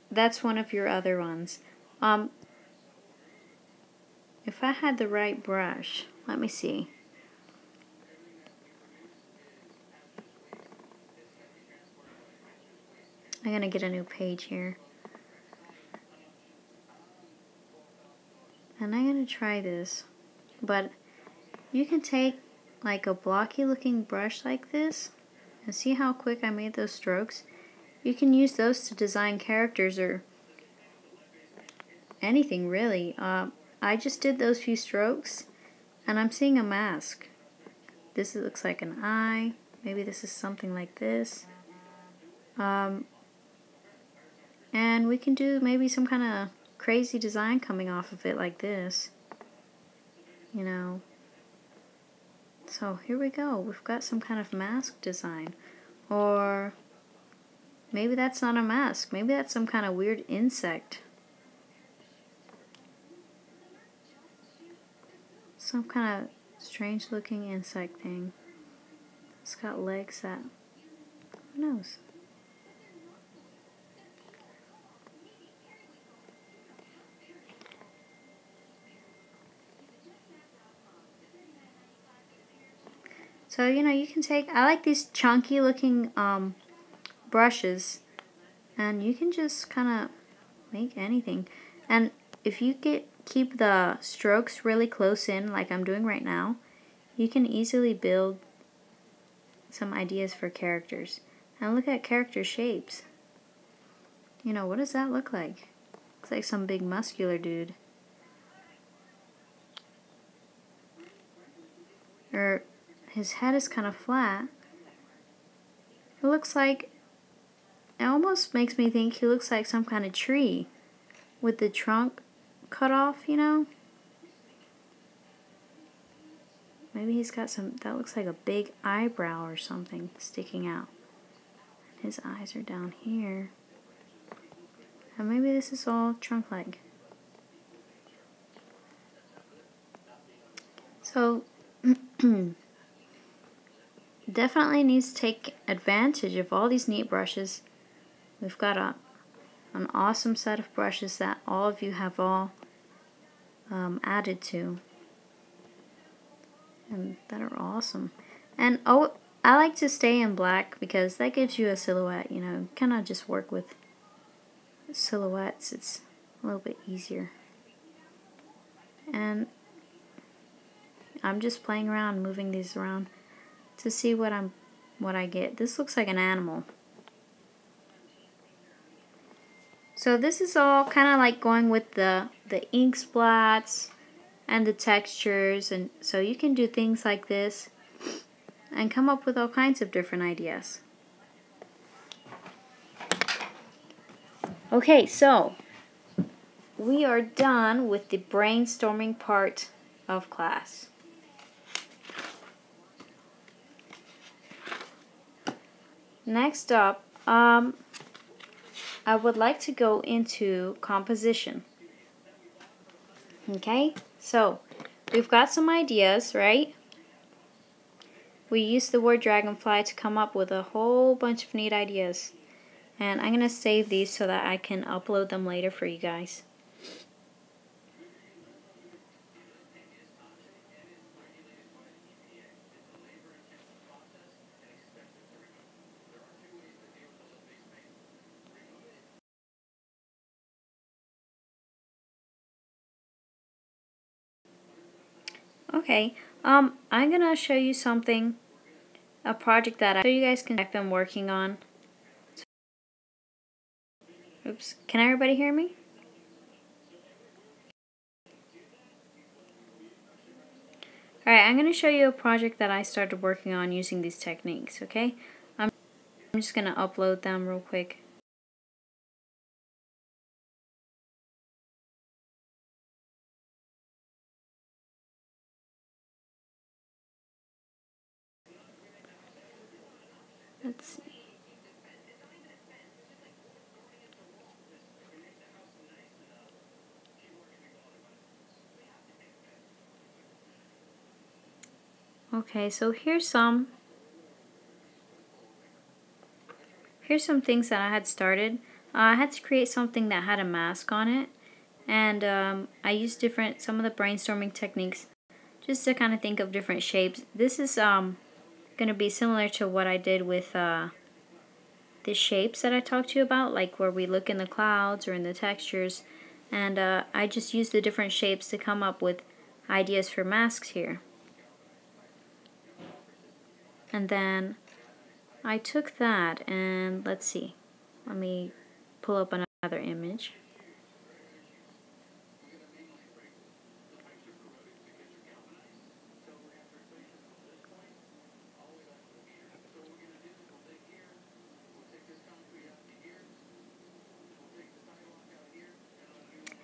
that's one of your other ones. If I had the right brush, let me see. I'm gonna get a new page here. And I'm gonna try this. But you can take like a blocky looking brush like this and see how quick I made those strokes. You can use those to design characters or anything really. I just did those few strokes and I'm seeing a mask. This looks like an eye. Maybe this is something like this. And we can do maybe some kind of crazy design coming off of it like this. You know. So here we go. We've got some kind of mask design. Or maybe that's not a mask. Maybe that's some kind of weird insect. Some kind of strange looking insect thing. It's got legs that, who knows? So, you know, you can take, I like these chunky looking brushes, and you can just kind of make anything. And if you keep the strokes really close in, like I'm doing right now, you can easily build some ideas for characters. And look at character shapes. You know, what does that look like? Looks like some big muscular dude. Or his head is kind of flat. It looks like, it almost makes me think he looks like some kind of tree with the trunk cut off, you know? Maybe he's got some, that looks like a big eyebrow or something sticking out. His eyes are down here. And maybe this is all trunk leg. So, definitely needs to take advantage of all these neat brushes. We've got an awesome set of brushes that all of you have all added to. And that are awesome. And oh, I like to stay in black because that gives you a silhouette, you know. Kind of just work with silhouettes. It's a little bit easier. And I'm just playing around, moving these around to see what I get. This looks like an animal. So this is all kind of like going with the ink splats and the textures, and so you can do things like this and come up with all kinds of different ideas. Okay, so we are done with the brainstorming part of class. Next up, I would like to go into composition. Okay, so we've got some ideas, right? We used the word dragonfly to come up with a whole bunch of neat ideas. And I'm going to save these so that I can upload them later for you guys. Okay, I'm gonna show you something, a project that so you guys can I've been working on. Oops, can everybody hear me? Alright, I'm gonna show you a project that I started working on using these techniques, okay? just going to upload them real quick. Let's see. Okay, so here's some things that I had started. I had to create something that had a mask on it, and I used some of the brainstorming techniques just to kind of think of different shapes. This is going to be similar to what I did with the shapes that I talked to you about, like where we look in the clouds or in the textures, and I just used the different shapes to come up with ideas for masks here. And then I took that and let's see, let me pull up another image.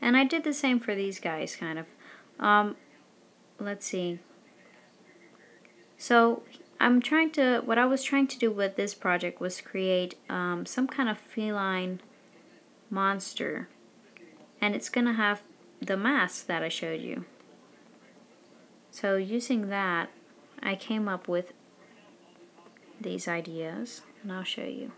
And I did the same for these guys, kind of. Let's see. So what I was trying to do with this project was create some kind of feline monster. And it's going to have the mask that I showed you. So using that, I came up with these ideas, and I'll show you.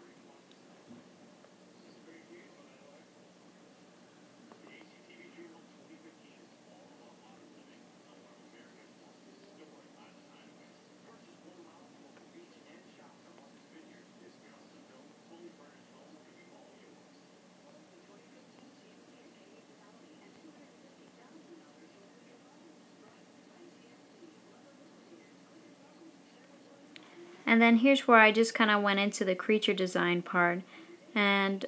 And then here's where I just kind of went into the creature design part, and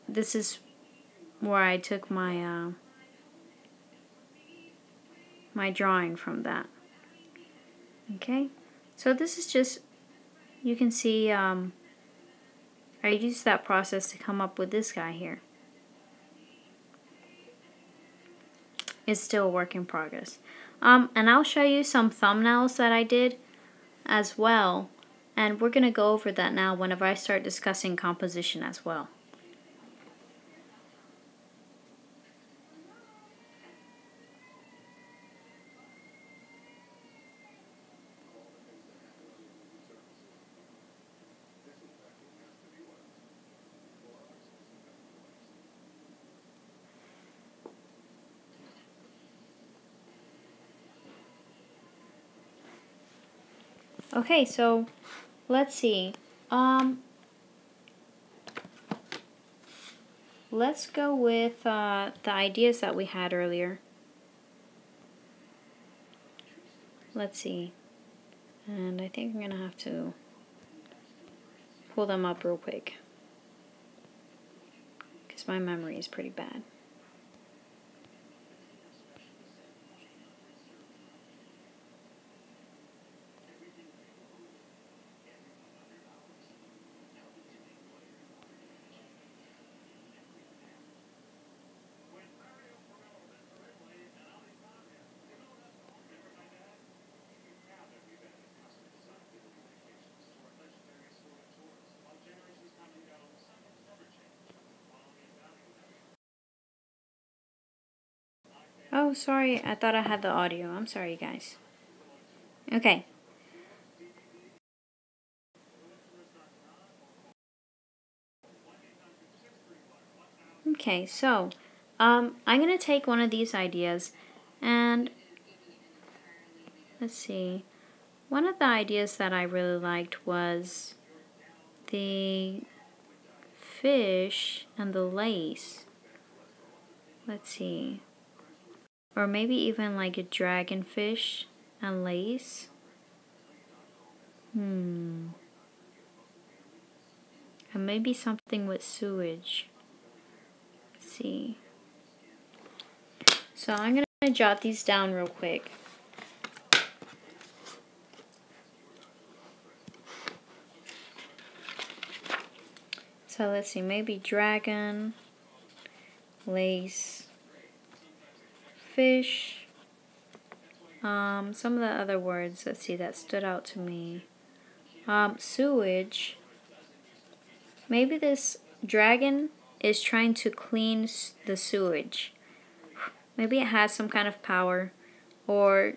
this is where I took my my drawing from that. Okay, so this is just, you can see I used that process to come up with this guy here. It's still a work in progress. And I'll show you some thumbnails that I did as well, and we're going to go over that now whenever I start discussing composition as well. Okay, so let's see. Let's go with the ideas that we had earlier. Let's see. And I think I'm going to have to pull them up real quick, because my memory is pretty bad. Oh, sorry, I thought I had the audio. I'm sorry, guys. Okay. Okay, so I'm going to take one of these ideas, and let's see. One of the ideas that I really liked was the fish and the lace. Let's see. Or maybe even like a dragonfish and lace. And maybe something with sewage. Let's see. So I'm going to jot these down real quick. So let's see, maybe dragon, lace, fish, some of the other words, let's see, that stood out to me. Sewage. Maybe this dragon is trying to clean the sewage. Maybe it has some kind of power, or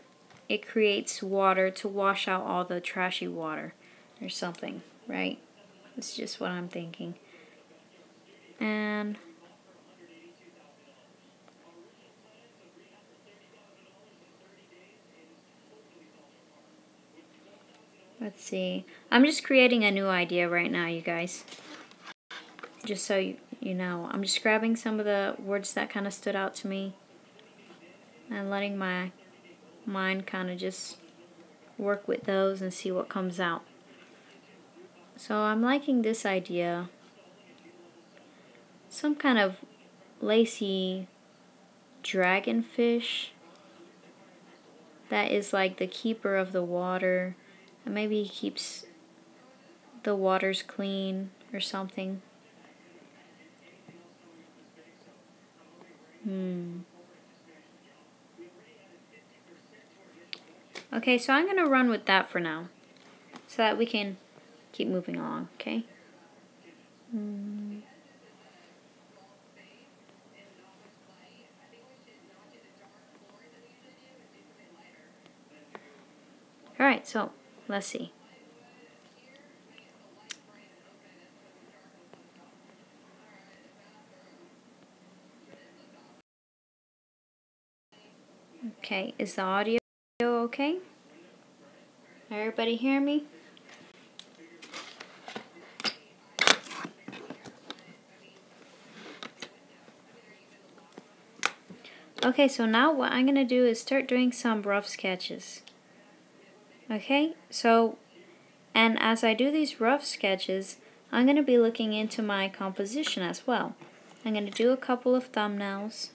it creates water to wash out all the trashy water or something, right? It's just what I'm thinking. And let's see. I'm just creating a new idea right now, you guys. Just so you know. I'm just grabbing some of the words that kind of stood out to me and letting my mind kind of just work with those and see what comes out. So I'm liking this idea. Some kind of lacy dragonfish that is like the keeper of the water, and maybe he keeps the waters clean or something. Okay, so I'm going to run with that for now so that we can keep moving along, okay? Alright, so let's see. Okay, is the audio okay? Everybody hear me? Okay, so now what I'm going to do is start doing some rough sketches. Okay, so, and as I do these rough sketches, I'm going to be looking into my composition as well. I'm going to do a couple of thumbnails,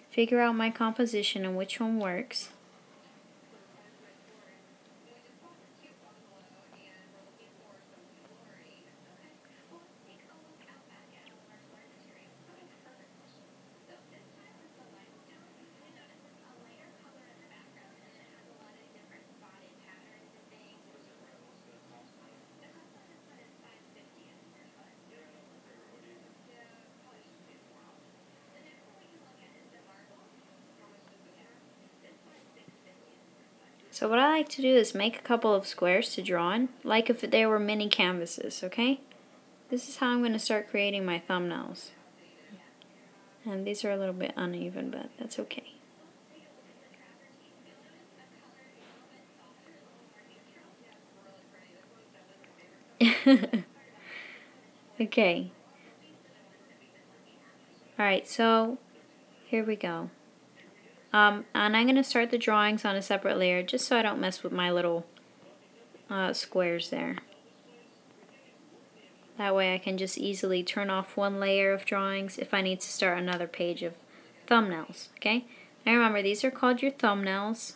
figure out my composition and which one works. So what I like to do is make a couple of squares to draw in, like if they were mini canvases, okay? This is how I'm going to start creating my thumbnails. And these are a little bit uneven, but that's okay. Okay. Alright, so here we go. And I'm going to start the drawings on a separate layer just so I don't mess with my little squares there. That way I can just easily turn off one layer of drawings if I need to start another page of thumbnails, okay? Now remember, these are called your thumbnails.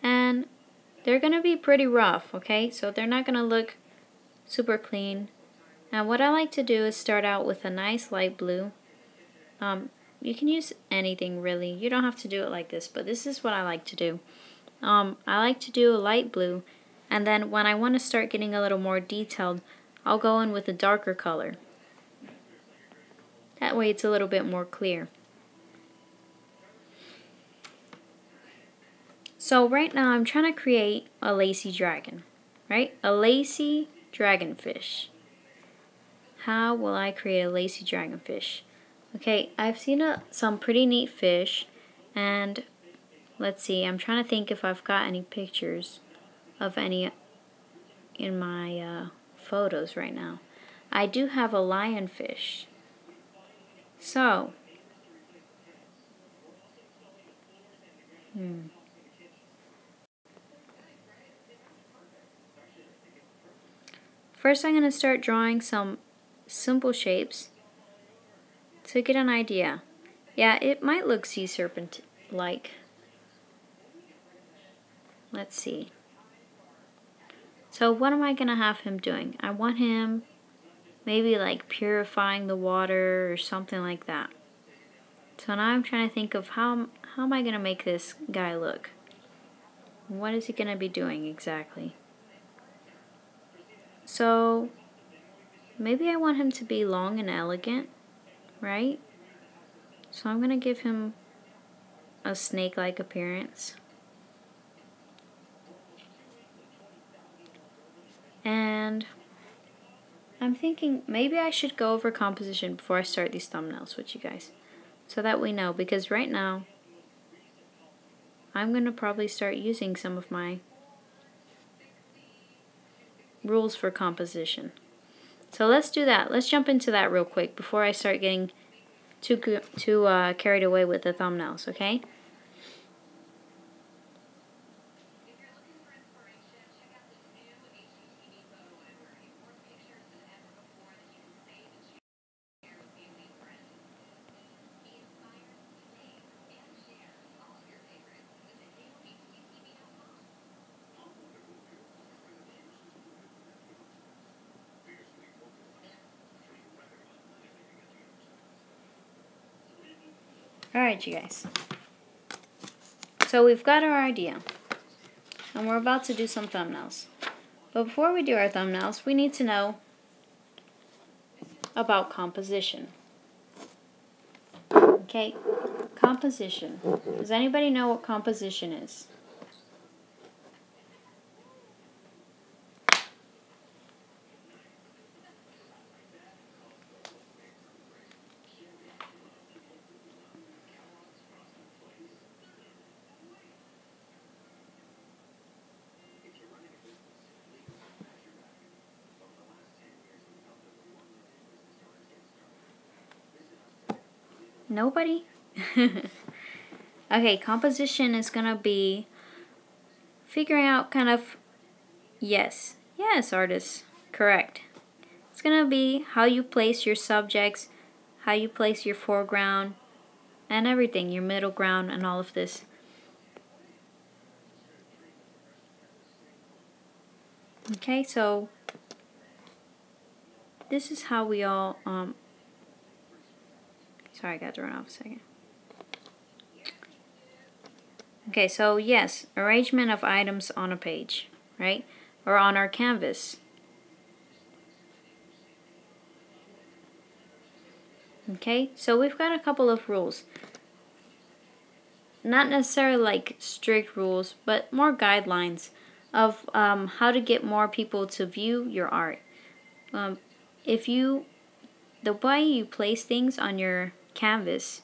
And they're going to be pretty rough, okay? So they're not going to look super clean. Now what I like to do is start out with a nice light blue. You can use anything really. You don't have to do it like this, but this is what I like to do. I like to do a light blue, and then when I want to start getting a little more detailed, I'll go in with a darker color. That way it's a little bit more clear. So right now I'm trying to create a lacy dragon, right? A lacy dragonfish. How will I create a lacy dragonfish? Okay, I've seen some pretty neat fish, and let's see, I'm trying to think if I've got any pictures of any in my photos right now. I do have a lionfish. So, first I'm going to start drawing some simple shapes to get an idea. Yeah, it might look sea serpent-like. Let's see. So what am I going to have him doing? I want him maybe like purifying the water or something like that. So now I'm trying to think of how am I going to make this guy look? What is he going to be doing exactly? So maybe I want him to be long and elegant, right? So I'm going to give him a snake-like appearance. And I'm thinking maybe I should go over composition before I start these thumbnails with you guys, so that we know, because right now I'm going to probably start using some of my rules for composition. So let's do that. Let's jump into that real quick before I start getting too carried away with the thumbnails, okay? Alright, you guys. So we've got our idea, and we're about to do some thumbnails. But before we do our thumbnails, we need to know about composition. Okay, composition. Does anybody know what composition is? Nobody? Okay, composition is going to be figuring out kind of, yes, artists, correct. It's going to be how you place your subjects, how you place your foreground, and everything, your middle ground and all of this. Okay, so this is how we all, sorry, I got to run off a second. Okay, so yes, arrangement of items on a page, right? Or on our canvas. Okay, so we've got a couple of rules. Not necessarily like strict rules, but more guidelines of how to get more people to view your art. The way you place things on your canvas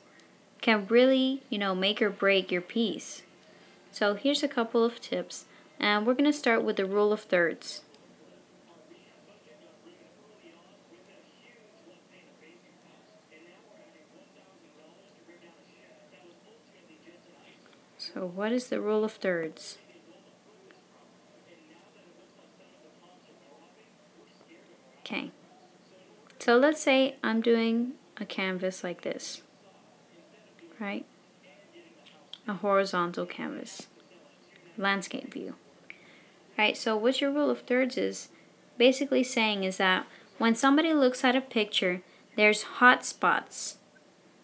can really, make or break your piece. So here's a couple of tips, and we're going to start with the rule of thirds. So what is the rule of thirds? Okay, so let's say I'm doing a canvas like this, right? A horizontal canvas, landscape view. Right, so what your rule of thirds is basically saying is that when somebody looks at a picture, there's hot spots.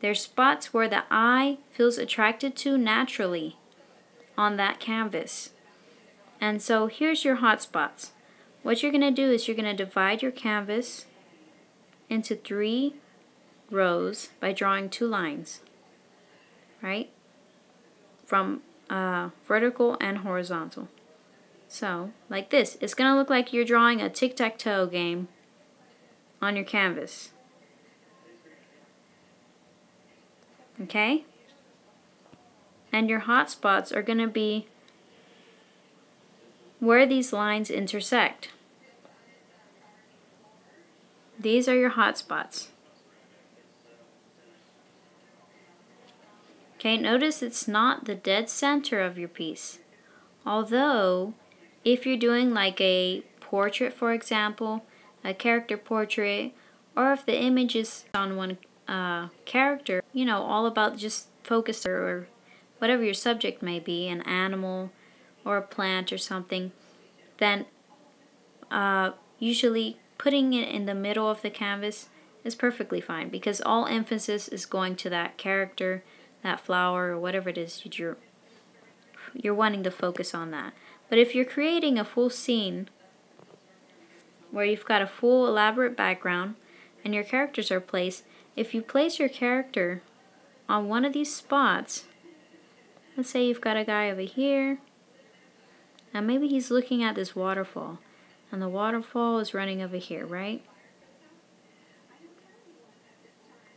There's spots where the eye feels attracted to naturally on that canvas. And so here's your hot spots. What you're going to do is you're going to divide your canvas into 3 rows by drawing 2 lines, right? From vertical and horizontal. So, like this. It's going to look like you're drawing a tic-tac-toe game on your canvas. Okay? And your hot spots are going to be where these lines intersect. These are your hot spots. Okay, notice it's not the dead center of your piece. Although, if you're doing like a portrait, for example, a character portrait, or if the image is on one character, all about just focus or whatever your subject may be, an animal or a plant or something, then usually putting it in the middle of the canvas is perfectly fine because all emphasis is going to that character, that flower, or whatever it is you're wanting to focus on that. But if you're creating a full scene where you've got a full elaborate background and your characters are placed, if you place your character on one of these spots, let's say you've got a guy over here, and maybe he's looking at this waterfall, and the waterfall is running over here, right?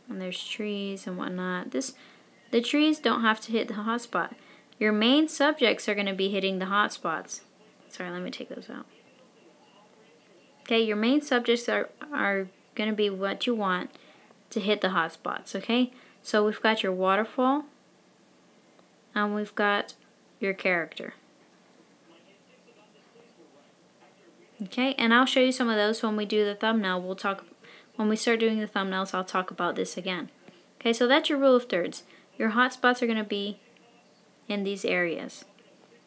And there's trees and whatnot. The trees don't have to hit the hot spot. Your main subjects are going to be hitting the hot spots. Sorry, let me take those out. Okay, your main subjects are going to be what you want to hit the hot spots, okay? So we've got your waterfall, and we've got your character. Okay, and I'll show you some of those when we do the thumbnail. When we start doing the thumbnails, I'll talk about this again. Okay, so that's your rule of thirds. Your hot spots are going to be in these areas.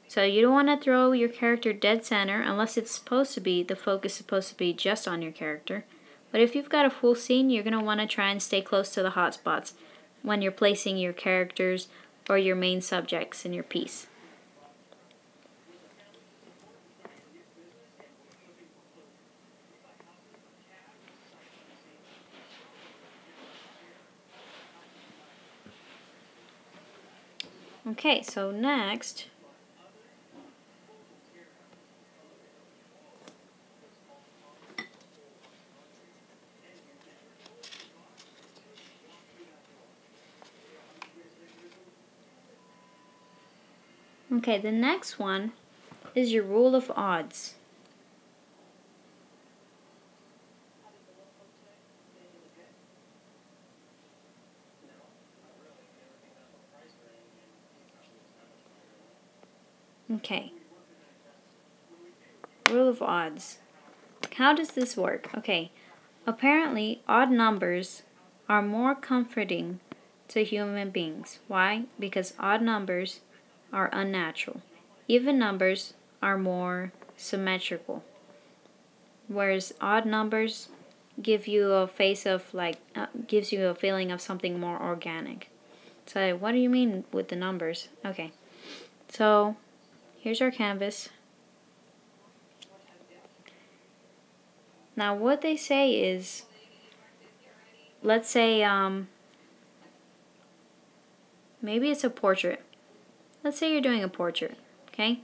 So you don't want to throw your character dead center unless it's supposed to be, the focus is supposed to be just on your character. But if you've got a full scene, you're going to want to try and stay close to the hot spots when you're placing your characters or your main subjects in your piece. Okay, so next, the next one is your rule of odds. Okay. Rule of odds. How does this work? Okay. Apparently, odd numbers are more comforting to human beings. Why? Because odd numbers are unnatural. Even numbers are more symmetrical. Whereas odd numbers give you a gives you a feeling of something more organic. So what do you mean with the numbers? Okay. So here's our canvas. Now what they say is, let's say maybe it's a portrait. Let's say you're doing a portrait, okay?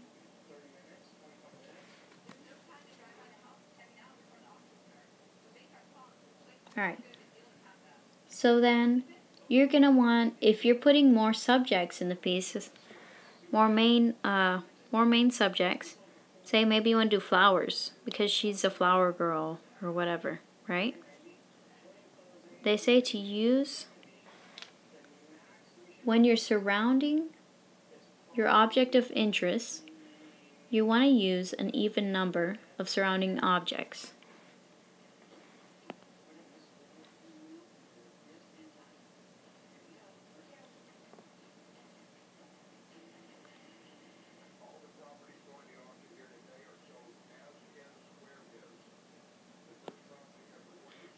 Alright. So then you're gonna want, if you're putting more subjects in the pieces, more main subjects, say maybe you want to do flowers because she's a flower girl or whatever, right? They say to use, when you're surrounding your object of interest, you want to use an even number of surrounding objects.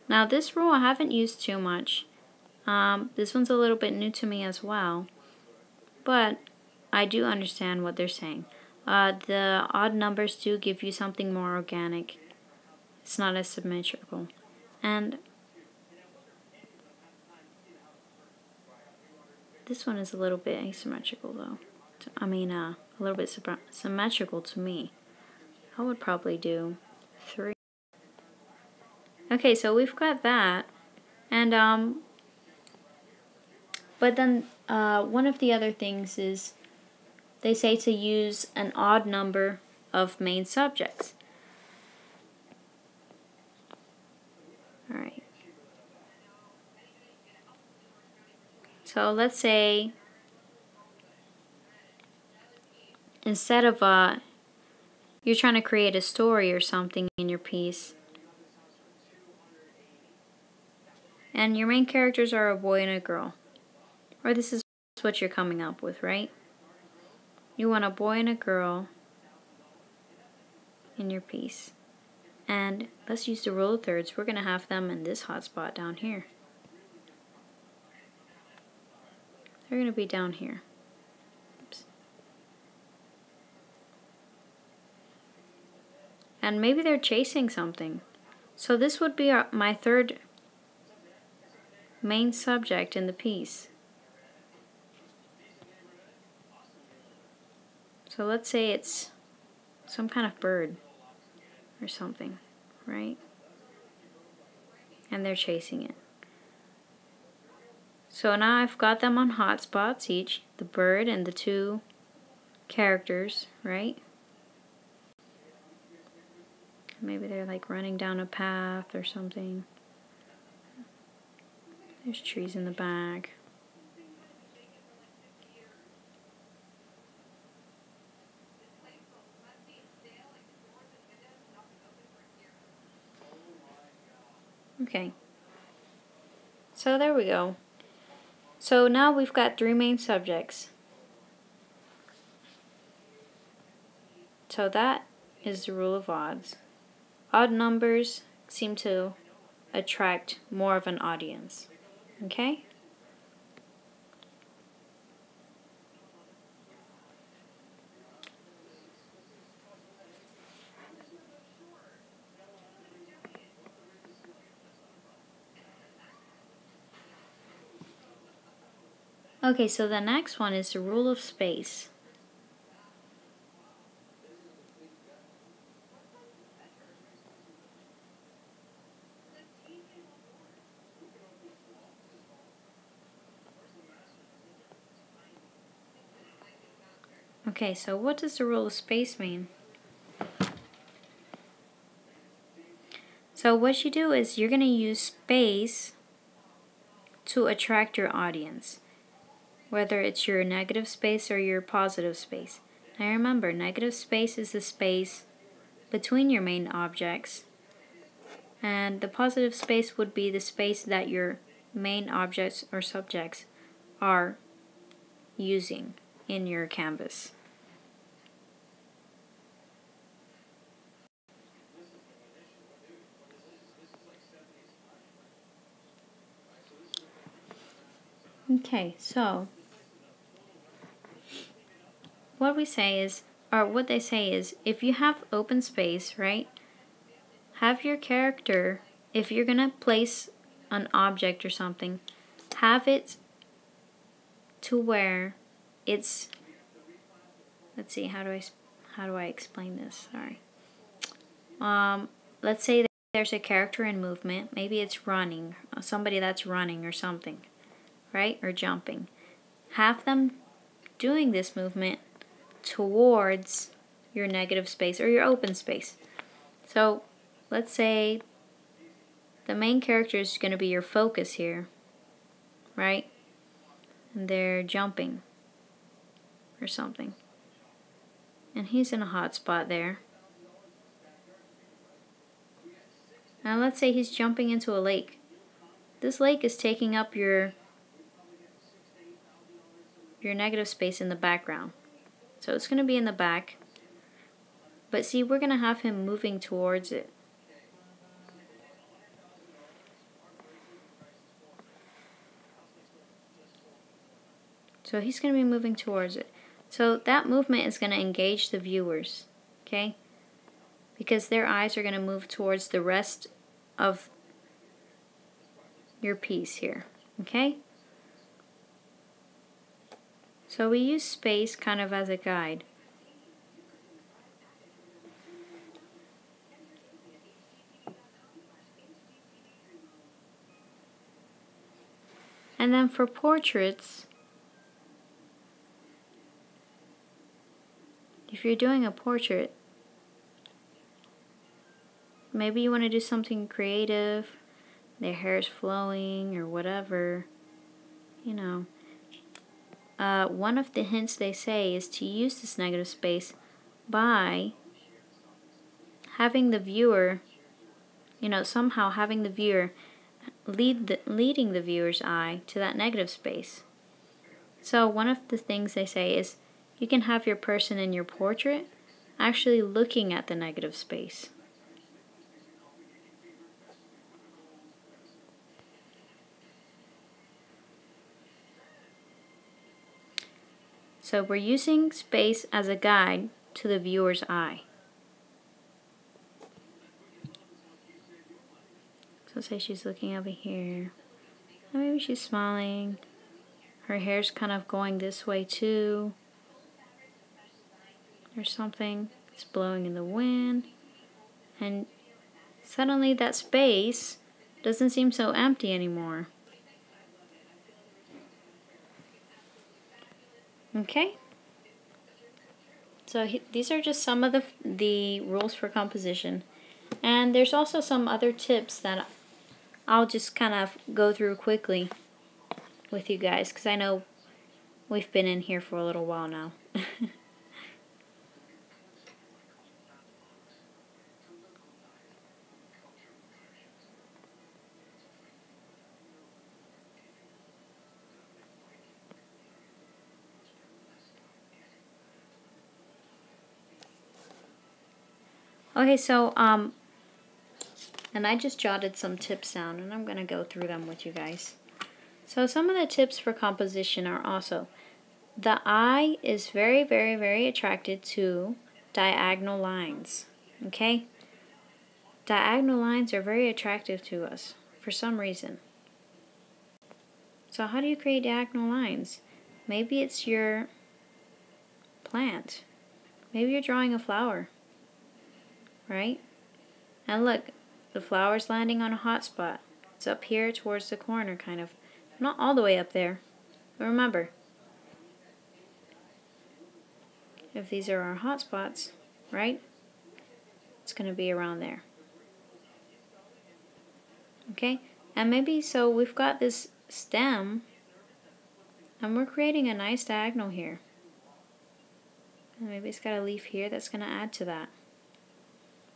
Now this rule I haven't used too much. This one's a little bit new to me as well, but I do understand what they're saying. The odd numbers do give you something more organic. It's not as symmetrical. And this one is a little bit asymmetrical though. I mean, a little bit symmetrical to me. I would probably do 3. Okay, so we've got that. And, but then one of the other things is they say to use an odd number of main subjects. Alright. So let's say instead of you're trying to create a story or something in your piece, and your main characters are a boy and a girl, or this is what you're coming up with, right? You want a boy and a girl in your piece. And let's use the rule of thirds. We're going to have them in this hotspot down here. They're going to be down here. Oops. And maybe they're chasing something. So this would be my third main subject in the piece. So let's say it's some kind of bird or something, right? And they're chasing it. So now I've got them on hotspots each, the bird and the two characters, right? Maybe they're like running down a path or something. There's trees in the back. Okay. So there we go. So now we've got three main subjects. So that is the rule of odds. Odd numbers seem to attract more of an audience. Okay? Okay, so the next one is the rule of space. Okay, so what does the rule of space mean? So what you do is you're going to use space to attract your audience, whether it's your negative space or your positive space. Now remember, negative space is the space between your main objects, and the positive space would be the space that your main objects or subjects are using in your canvas. Okay, so what we say is, or what they say is, if you have open space, right, have your character, if you're going to place an object or something, have it to where it's, let's see, how do I explain this? Sorry. Let's say that there's a character in movement, maybe it's running, somebody that's running or something, right, or jumping. Have them doing this movement towards your negative space or your open space. So let's say the main character is going to be your focus here, right? And they're jumping or something. And he's in a hot spot there. Now let's say he's jumping into a lake. This lake is taking up your negative space in the background. So it's going to be in the back. But see, we're going to have him moving towards it. So he's going to be moving towards it. So that movement is going to engage the viewers, okay? Because their eyes are going to move towards the rest of your piece here, okay? So we use space kind of as a guide. And then for portraits, if you're doing a portrait, maybe you want to do something creative, their hair is flowing or whatever, you know. One of the hints they say is to use this negative space by having the viewer, you know, somehow having the viewer leading the viewer's eye to that negative space. So one of the things they say is you can have your person in your portrait actually looking at the negative space. So we're using space as a guide to the viewer's eye. So say she's looking over here. And maybe she's smiling. Her hair's kind of going this way too. Or something. It's blowing in the wind. And suddenly that space doesn't seem so empty anymore. Okay? So these are just some of the rules for composition. And there's also some other tips that I'll just kind of go through quickly with you guys, because I know we've been in here for a little while now. Okay, so, and I just jotted some tips down, and I'm going to go through them with you guys. So some of the tips for composition are also, the eye is very, very, very attracted to diagonal lines, okay? Diagonal lines are very attractive to us for some reason. So how do you create diagonal lines? Maybe it's your plant. Maybe you're drawing a flower. Right? And look, the flower's landing on a hot spot. It's up here towards the corner, kind of. Not all the way up there. But remember, if these are our hot spots, right? It's going to be around there. Okay? And maybe, so we've got this stem, and we're creating a nice diagonal here. And maybe it's got a leaf here that's going to add to that.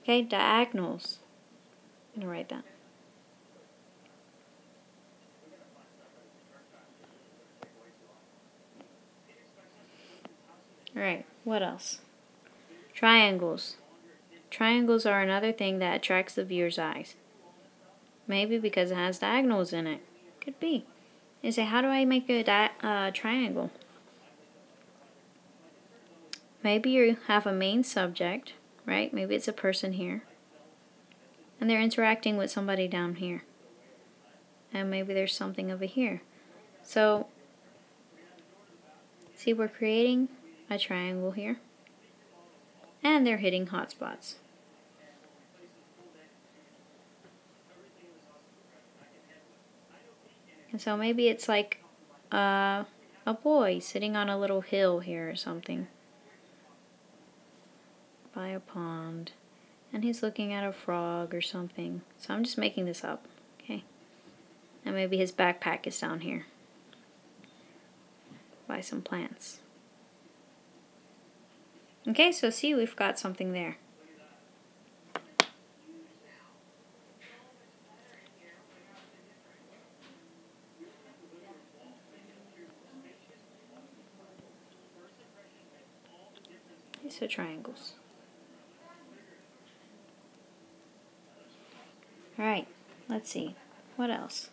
Okay, diagonals. I'm going to write that. Alright, what else? Triangles. Triangles are another thing that attracts the viewer's eyes. Maybe because it has diagonals in it. Could be. You say, how do I make a triangle? Maybe you have a main subject, right? Maybe it's a person here. And they're interacting with somebody down here. And maybe there's something over here. So, see, we're creating a triangle here. And they're hitting hot spots. And so maybe it's like a boy sitting on a little hill here or something. By a pond. And he's looking at a frog or something. So I'm just making this up. Okay. And maybe his backpack is down here. By some plants. Okay, so see, we've got something there. Okay, so triangles. Alright, let's see. What else?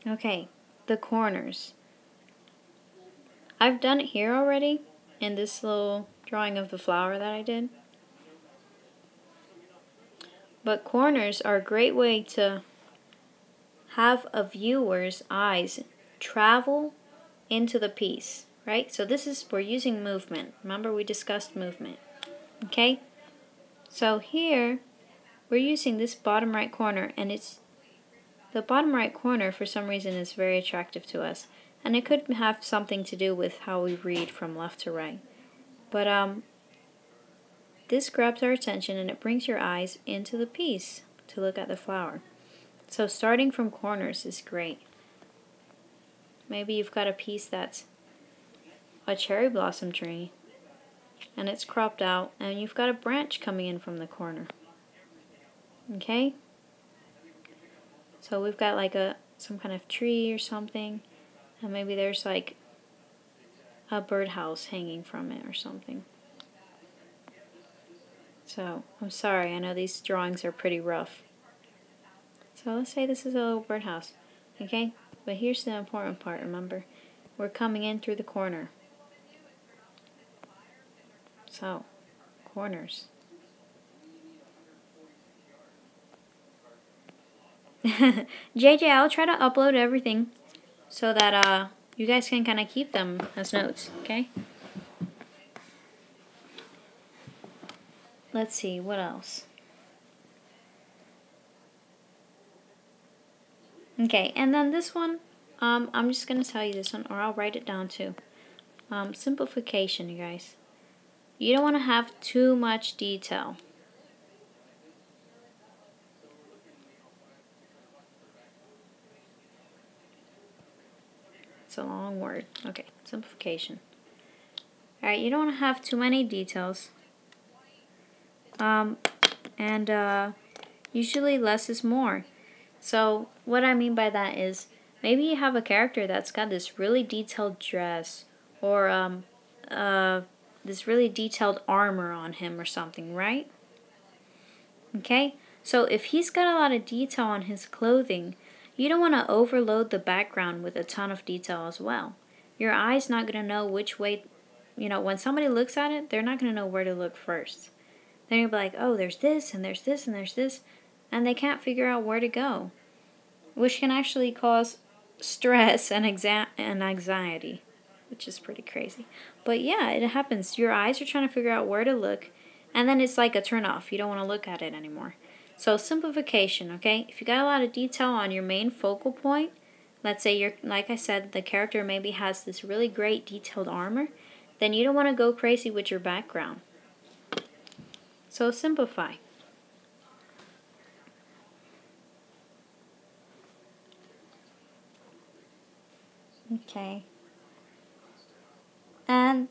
Okay, the corners. I've done it here already in this little drawing of the flower that I did. But corners are a great way to have a viewer's eyes travel into the piece, right? So this is, we're using movement. Remember we discussed movement. Okay? So here, we're using this bottom right corner, and it's, the bottom right corner for some reason is very attractive to us. And it could have something to do with how we read from left to right. But this grabs our attention and it brings your eyes into the piece to look at the flower. So starting from corners is great. Maybe you've got a piece that's a cherry blossom tree and it's cropped out and you've got a branch coming in from the corner. Okay? So we've got like some kind of tree or something, and maybe there's like a birdhouse hanging from it or something. So, I'm sorry, I know these drawings are pretty rough. So let's say this is a little birdhouse, okay? But here's the important part, remember? We're coming in through the corner. So, corners. JJ, I'll try to upload everything so that you guys can kind of keep them as notes, okay? Let's see, what else? Okay, and then this one, I'm just going to tell you this one, or I'll write it down too. Simplification, you guys. You don't want to have too much detail. It's a long word. Okay, simplification. Alright, you don't want to have too many details. Usually less is more. So what I mean by that is maybe you have a character that's got this really detailed dress or this really detailed armor on him or something, right? Okay, so if he's got a lot of detail on his clothing, you don't want to overload the background with a ton of detail as well. Your eye's not going to know which way, when somebody looks at it, they're not going to know where to look first. Then you'll be like, oh, there's this, and there's this, and there's this, and they can't figure out where to go, which can actually cause stress and anxiety, which is pretty crazy. But yeah, it happens. Your eyes are trying to figure out where to look, and then it's like a turn off. You don't want to look at it anymore. So simplification, okay? If you got a lot of detail on your main focal point, let's say like I said, the character maybe has this really great detailed armor, then you don't want to go crazy with your background. So simplify. Okay. And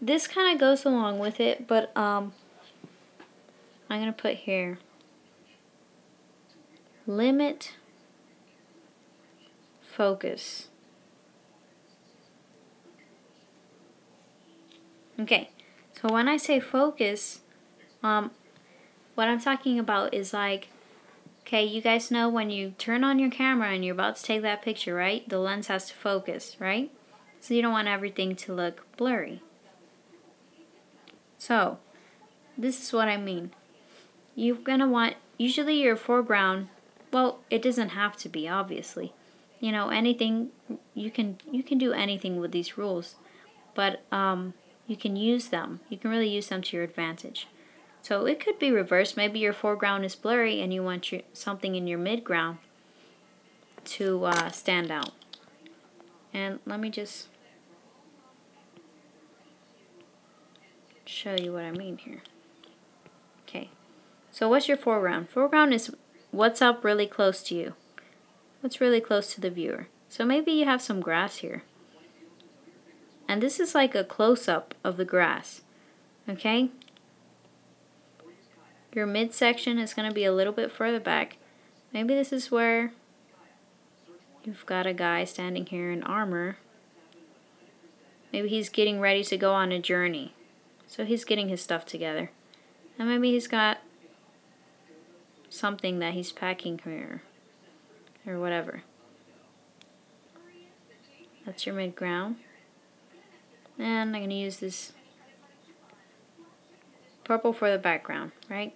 this kind of goes along with it, but I'm going to put here, limit focus. Okay, so when I say focus, what I'm talking about is like, okay, you guys know when you turn on your camera and you're about to take that picture, right? The lens has to focus, right? So you don't want everything to look blurry. So, this is what I mean. You're going to want, usually your foreground, well, it doesn't have to be, obviously. Anything, you can do anything with these rules. But you can use them. You can really use them to your advantage. So it could be reversed. Maybe your foreground is blurry and you want something in your midground to stand out. And let me just show you what I mean here. Okay. So what's your foreground? Foreground is what's up really close to you. What's really close to the viewer. So maybe you have some grass here. And this is like a close-up of the grass. Okay? Your midsection is going to be a little bit further back. Maybe this is where you've got a guy standing here in armor. Maybe he's getting ready to go on a journey. So he's getting his stuff together. And maybe he's got something that he's packing here. Or whatever. That's your midground. And I'm going to use this purple for the background, right?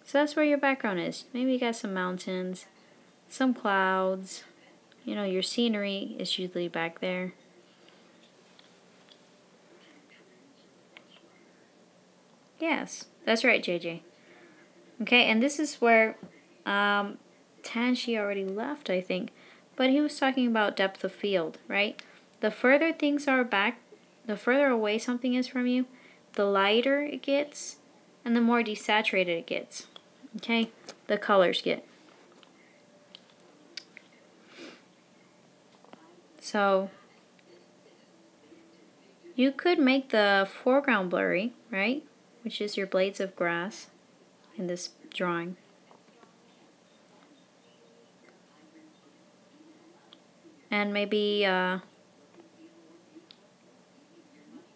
So that's where your background is. Maybe you got some mountains, some clouds. Your scenery is usually back there. Yes, that's right, JJ. Okay, and this is where Tanshi already left, I think. But he was talking about depth of field, right? The further things are back, the further away something is from you, the lighter it gets, and the more desaturated it gets. Okay? The colors get. So, you could make the foreground blurry, right? Which is your blades of grass in this drawing. And maybe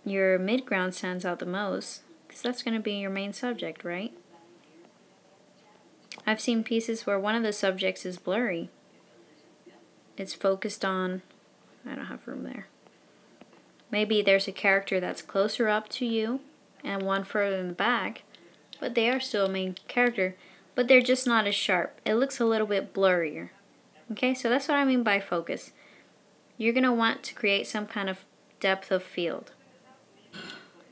your midground stands out the most because that's going to be your main subject, right? I've seen pieces where one of the subjects is blurry. It's focused on, I don't have room there. Maybe there's a character that's closer up to you and one further in the back, but they are still a main character, but they're just not as sharp. It looks a little bit blurrier. Okay, so that's what I mean by focus. You're going to want to create some kind of depth of field.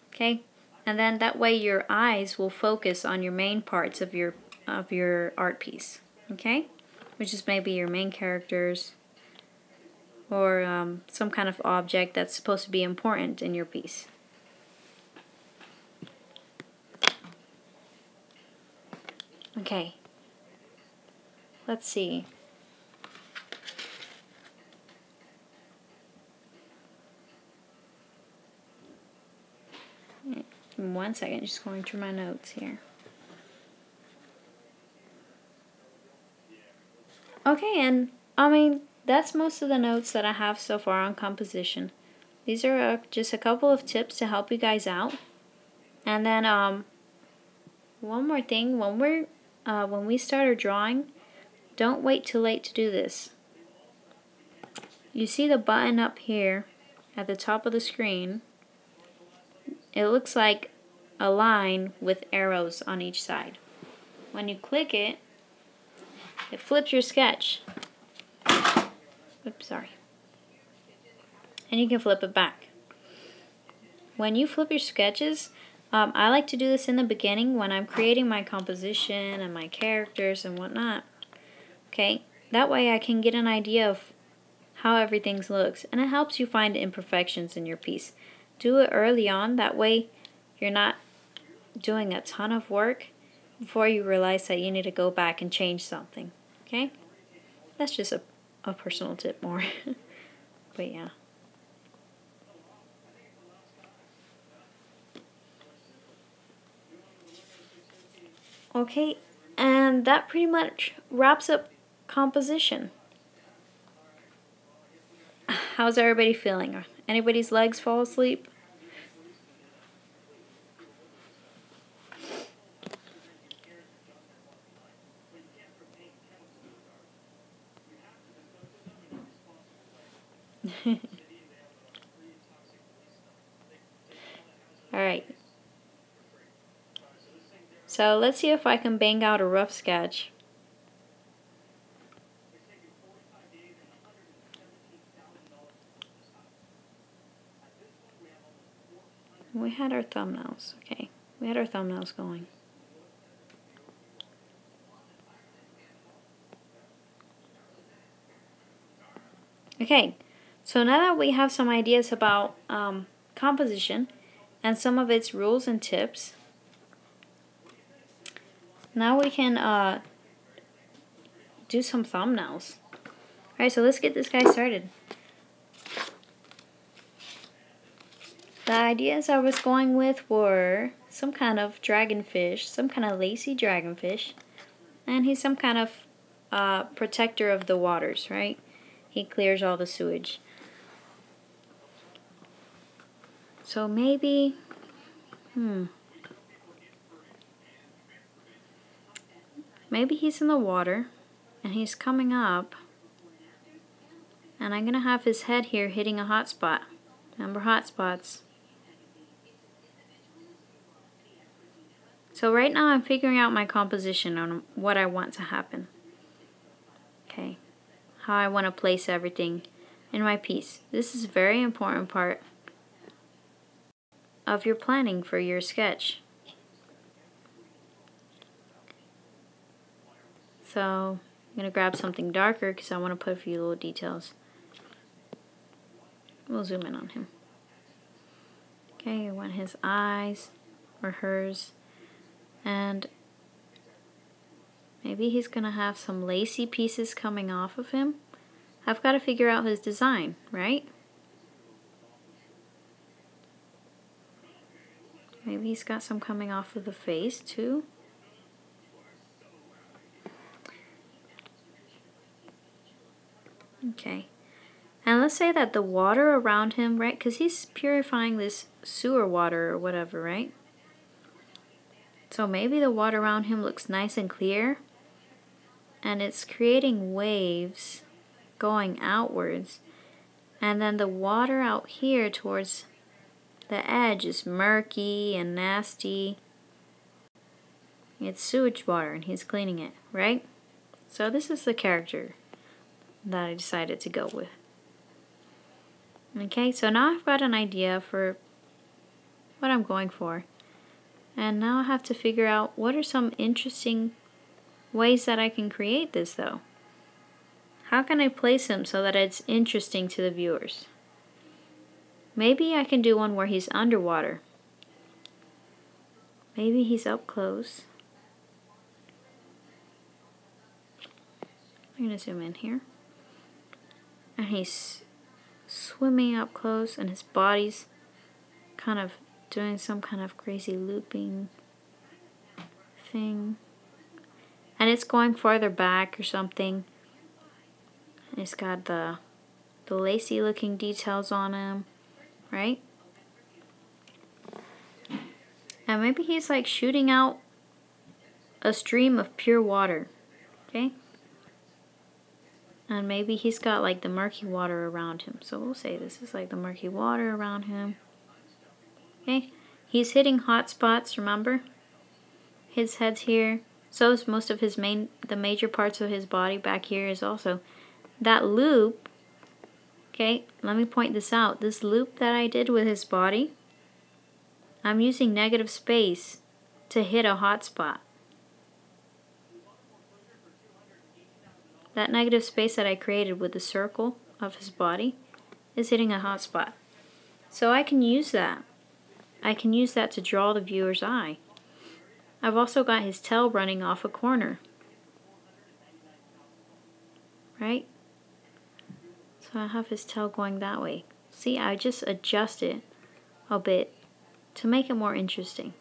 Okay, and then that way your eyes will focus on your main parts of your art piece. Okay, which is maybe your main characters or some kind of object that's supposed to be important in your piece. Okay, let's see. One second, just going through my notes here. Okay, and I mean, that's most of the notes that I have so far on composition. These are just a couple of tips to help you guys out. And then one more thing, when we start our drawing, don't wait too late to do this. You see the button up here at the top of the screen. It looks like a line with arrows on each side. When you click it, it flips your sketch. Oops, sorry. And you can flip it back. When you flip your sketches, I like to do this in the beginning when I'm creating my composition and my characters and whatnot. Okay, that way I can get an idea of how everything looks, and it helps you find imperfections in your piece. Do it early on, that way you're not doing a ton of work before you realize that you need to go back and change something. Okay, that's just a personal tip more. But yeah. Okay, and that pretty much wraps up composition. How's everybody feeling? Anybody's legs fall asleep? Alright. So let's see if I can bang out a rough sketch. We had our thumbnails. Okay, we had our thumbnails going. Okay, so now that we have some ideas about composition and some of its rules and tips, now we can do some thumbnails. Alright, so let's get this guy started. The ideas I was going with were some kind of dragonfish, some kind of lacy dragonfish, and he's some kind of protector of the waters, right? He clears all the sewage. So maybe, maybe he's in the water and he's coming up, and I'm gonna have his head here hitting a hot spot. Remember hot spots. So right now I'm figuring out my composition on what I want to happen. Okay, how I want to place everything in my piece. This is a very important part of your planning for your sketch. So I'm going to grab something darker because I want to put a few little details. We'll zoom in on him. Okay, I want his eyes or hers. And maybe he's going to have some lacy pieces coming off of him. I've got to figure out his design, right? Maybe he's got some coming off of the face too. Okay. And let's say that the water around him, right? Because he's purifying this sewer water or whatever, right? So maybe the water around him looks nice and clear, and it's creating waves going outwards, and then the water out here towards the edge is murky and nasty. It's sewage water and he's cleaning it, right? So this is the character that I decided to go with. Okay, so now I've got an idea for what I'm going for. And now I have to figure out what are some interesting ways that I can create this though. How can I place him so that it's interesting to the viewers? Maybe I can do one where he's underwater. Maybe he's up close. I'm going to zoom in here. And he's swimming up close and his body's kind of doing some kind of crazy looping thing. And it's going farther back or something. And it's got the lacy looking details on him, right? And maybe he's like shooting out a stream of pure water, okay? And maybe he's got like the murky water around him. So we'll say this is like the murky water around him. Okay, he's hitting hot spots, remember? His head's here. So is most of the major parts of his body. Back here is also that loop. Okay, let me point this out. This loop that I did with his body, I'm using negative space to hit a hot spot. That negative space that I created with the circle of his body is hitting a hot spot. So I can use that. I can use that to draw the viewer's eye. I've also got his tail running off a corner. Right? So I have his tail going that way. See, I just adjust it a bit to make it more interesting.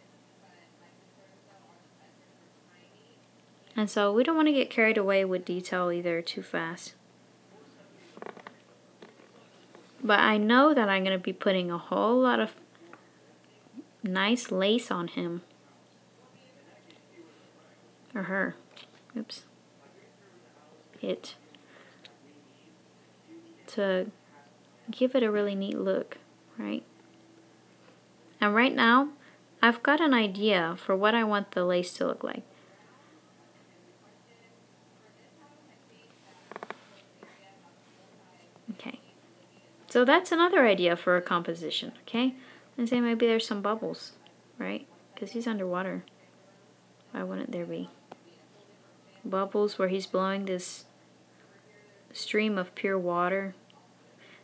And so we don't want to get carried away with detail either too fast. But I know that I'm going to be putting a whole lot of nice lace on him. Or her. Oops. It. To give it a really neat look, right? And right now, I've got an idea for what I want the lace to look like. Okay. So that's another idea for a composition, okay? And say maybe there's some bubbles, right? Because he's underwater. Why wouldn't there be? Bubbles where he's blowing this stream of pure water.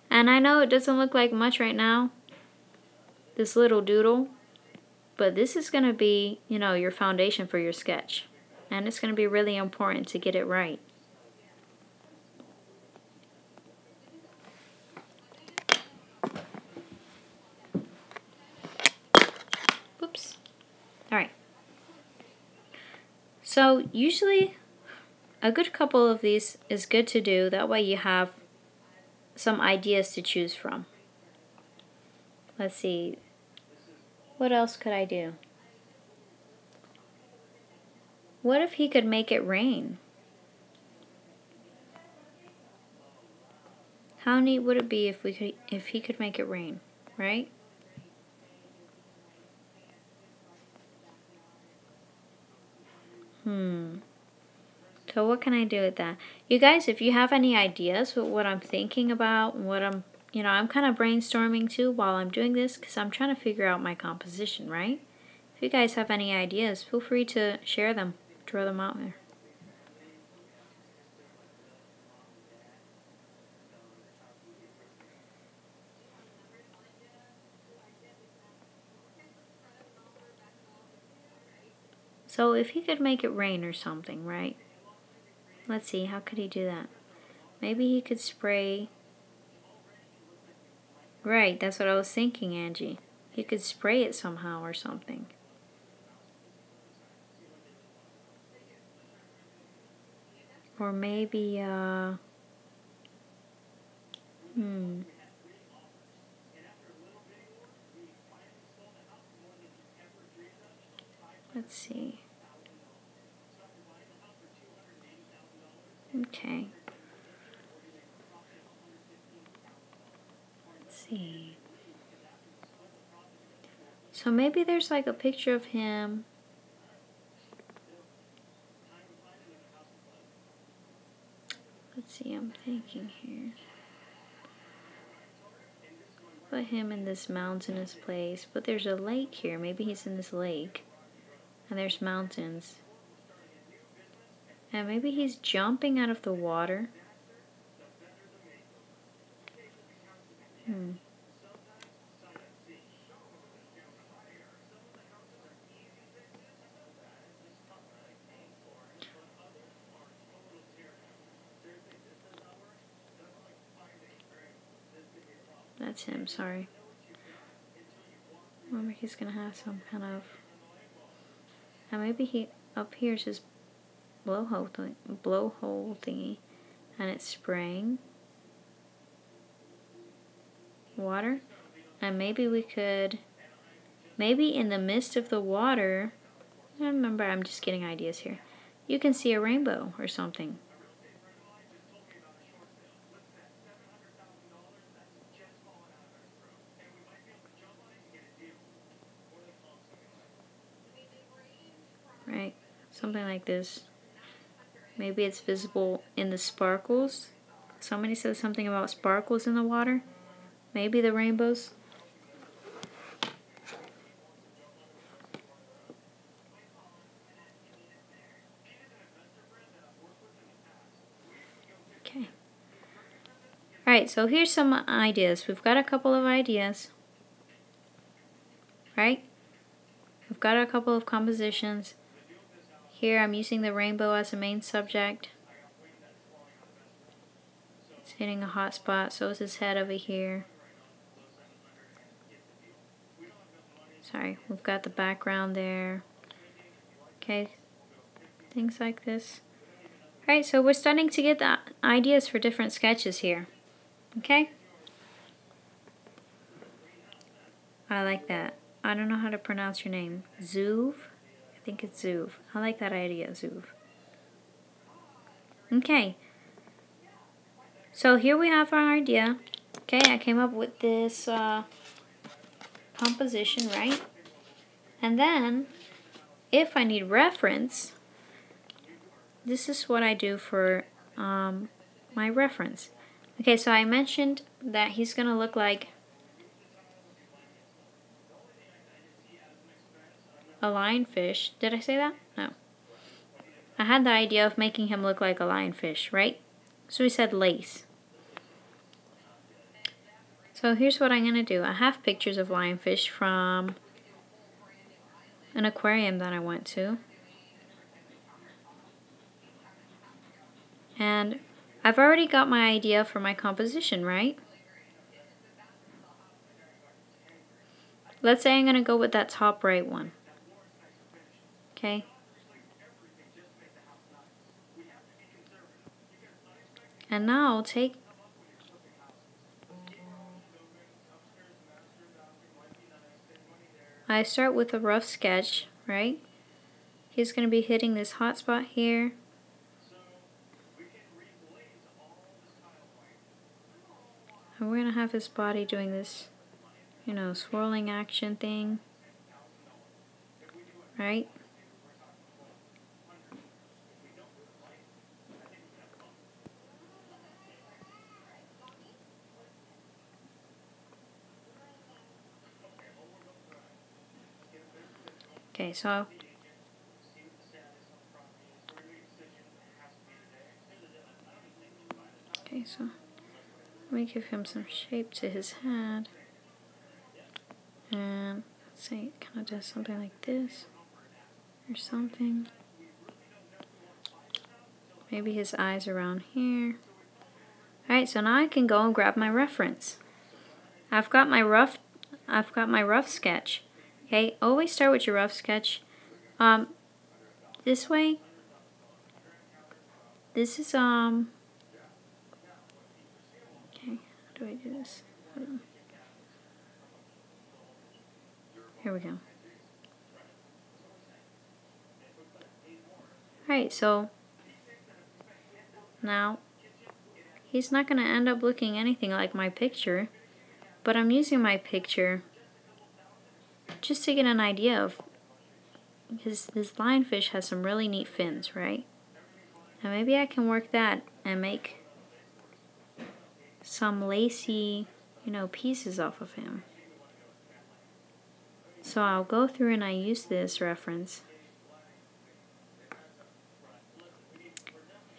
And I know it doesn't look like much right now, this little doodle, but this is going to be, you know, your foundation for your sketch. And it's going to be really important to get it right. Oops. Alright. So usually a good couple of these is good to do. That way you have some ideas to choose from. Let's see. What else could I do? What if he could make it rain? How neat would it be if he could make it rain, right? So what can I do with that? You guys, if you have any ideas with what I'm thinking about, what I'm kind of brainstorming too while I'm doing this, because I'm trying to figure out my composition, right? If you guys have any ideas, feel free to share them, throw them out there. So if he could make it rain or something, right? Let's see, how could he do that? Maybe he could spray. Right, that's what I was thinking, Angie. He could spray it somehow or something. Or maybe, Let's see. Okay. Let's see. So maybe there's like a picture of him. Let's see, I'm thinking here. Put him in this mountainous place. But there's a lake here. Maybe he's in this lake. And there's mountains. And maybe he's jumping out of the water. That's him, sorry. Remember, he's gonna have some kind of... And maybe he... Up here's his blowhole thingy. And it's spraying water. And maybe we could... Maybe in the midst of the water... Remember, I'm just getting ideas here. You can see a rainbow or something. Right? Something like this. Maybe it's visible in the sparkles. Somebody said something about sparkles in the water. Maybe the rainbows. Okay. Alright, so here's some ideas. We've got a couple of ideas. Right? We've got a couple of compositions. Here I'm using the rainbow as a main subject. It's hitting a hot spot, so is his head over here. Sorry, we've got the background there. Okay, things like this. Alright, so we're starting to get the ideas for different sketches here. Okay? I like that. I don't know how to pronounce your name. Zuv? I think it's Zuv. I like that idea, Zuv. Okay. So here we have our idea. Okay, I came up with this composition, right? And then, if I need reference, this is what I do for my reference. Okay, so I mentioned that he's going to look like a lionfish. Did I say that? No. I had the idea of making him look like a lionfish, right? So we said lace. So here's what I'm going to do. I have pictures of lionfish from an aquarium that I went to. And I've already got my idea for my composition, right? Let's say I'm going to go with that top right one. Okay? And now take... I start with a rough sketch, right? He's going to be hitting this hot spot here. And we're going to have his body doing this, you know, swirling action thing. Right? Okay, so let me give him some shape to his head. And let's say it kind of does something like this or something. Maybe his eyes around here. Alright, so now I can go and grab my reference. I've got my rough sketch. Okay, always start with your rough sketch. This way. This is okay, how do I do this? Here we go. Alright, so now he's not going to end up looking anything like my picture, but I'm using my picture just to get an idea of, because this lionfish has some really neat fins, right? And maybe I can work that and make some lacy, pieces off of him. So I'll go through and I use this reference.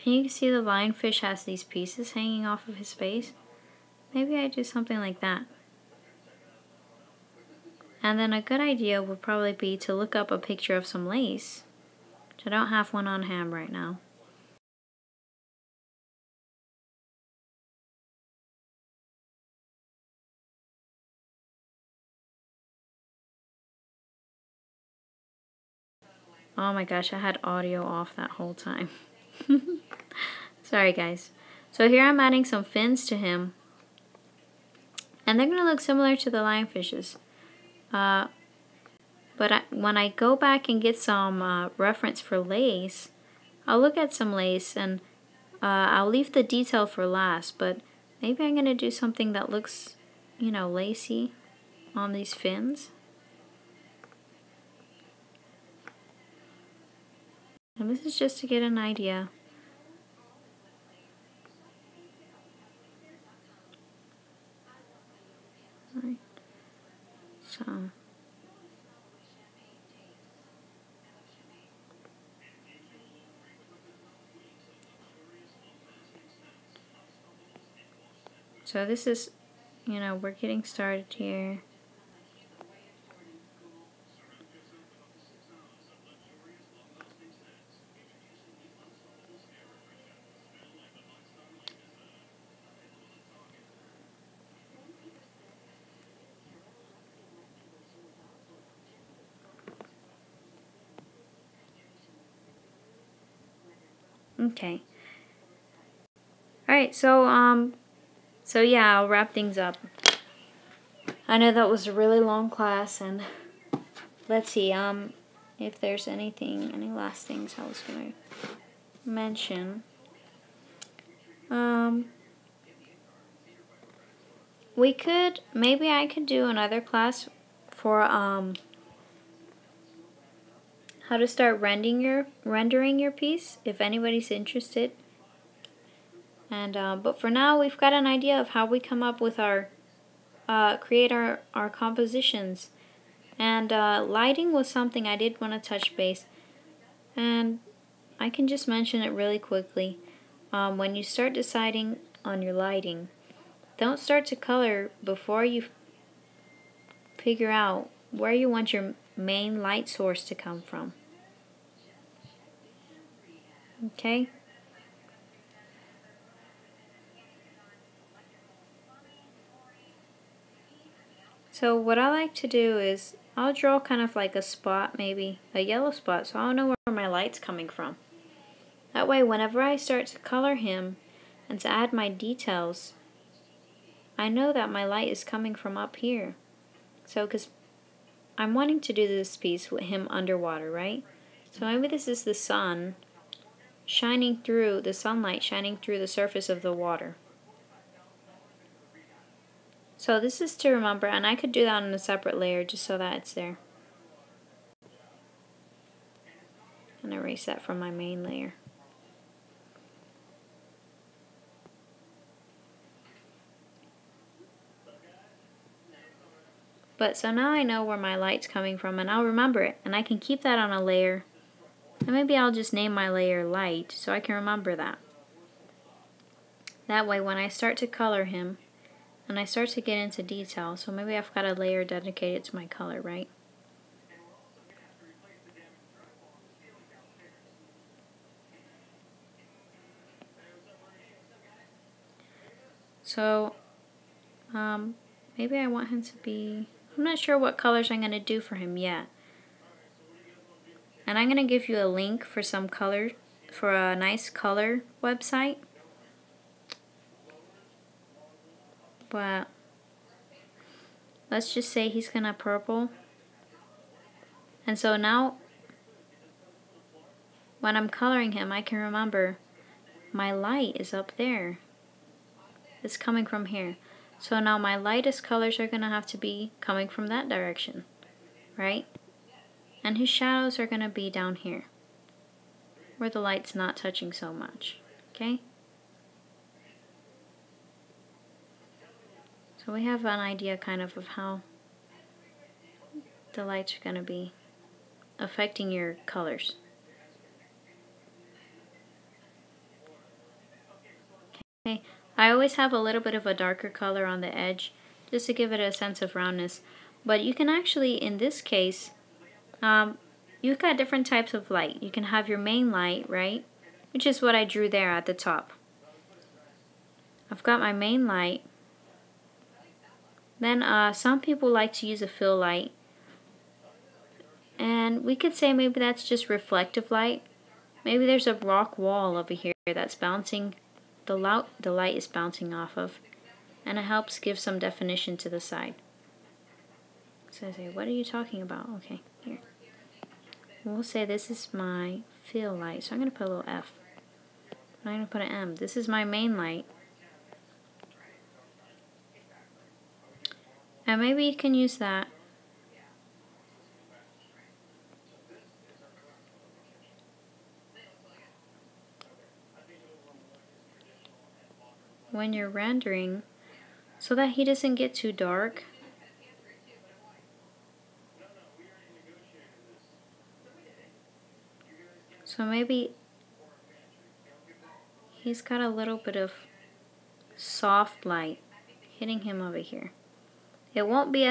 And you can see the lionfish has these pieces hanging off of his face. Maybe I do something like that. And then a good idea would probably be to look up a picture of some lace, which I don't have one on hand right now. Oh my gosh, I had audio off that whole time. Sorry guys. So here I'm adding some fins to him. And they're going to look similar to the lionfishes. But when I go back and get some reference for lace, I'll look at some lace and I'll leave the detail for last. But maybe I'm going to do something that looks, lacy on these fins. And this is just to get an idea. Right. So this is, we're getting started here. Okay. Alright, so yeah, I'll wrap things up. I know that was a really long class, and let's see, if there's any last things I was gonna mention. Maybe I could do another class for, how to start rendering your piece, if anybody's interested. And but for now, we've got an idea of how we come up with our create our compositions. And lighting was something I did want to touch base, and I can just mention it really quickly. When you start deciding on your lighting, don't start to color before you figure out where you want your main light source to come from. Okay? So what I like to do is I'll draw kind of like a spot, maybe a yellow spot, so I'll know where my light's coming from. That way, whenever I start to color him and to add my details, I know that my light is coming from up here. So, because I'm wanting to do this piece with him underwater, right? So maybe this is the sun shining through, the sunlight shining through the surface of the water. So this is to remember, and I could do that on a separate layer just so that it's there. And erase that from my main layer. But so now I know where my light's coming from, and I'll remember it, and I can keep that on a layer. And maybe I'll just name my layer light so I can remember that. That way when I start to color him and I start to get into detail, so maybe I've got a layer dedicated to my color, right? So maybe I want him to be, I'm not sure what colors I'm going to do for him yet. And I'm going to give you a link for some color, for a nice color website. But let's just say he's going to purple. And so now, when I'm coloring him, I can remember my light is up there. It's coming from here. So now my lightest colors are going to have to be coming from that direction, right? And his shadows are going to be down here, where the light's not touching so much, okay? So we have an idea kind of how the lights are going to be affecting your colors. Okay, I always have a little bit of a darker color on the edge just to give it a sense of roundness. But you can actually, in this case, you've got different types of light. You can have your main light, right? Which is what I drew there at the top. I've got my main light. Then some people like to use a fill light. And we could say maybe that's just reflective light. Maybe there's a rock wall over here that's bouncing, the light is bouncing off of. And it helps give some definition to the side. So I say, what are you talking about? Okay, here. We'll say this is my fill light. So I'm going to put a little F. I'm going to put an M. This is my main light. And maybe you can use that when you're rendering so that he doesn't get too dark. So maybe he's got a little bit of soft light hitting him over here. It won't be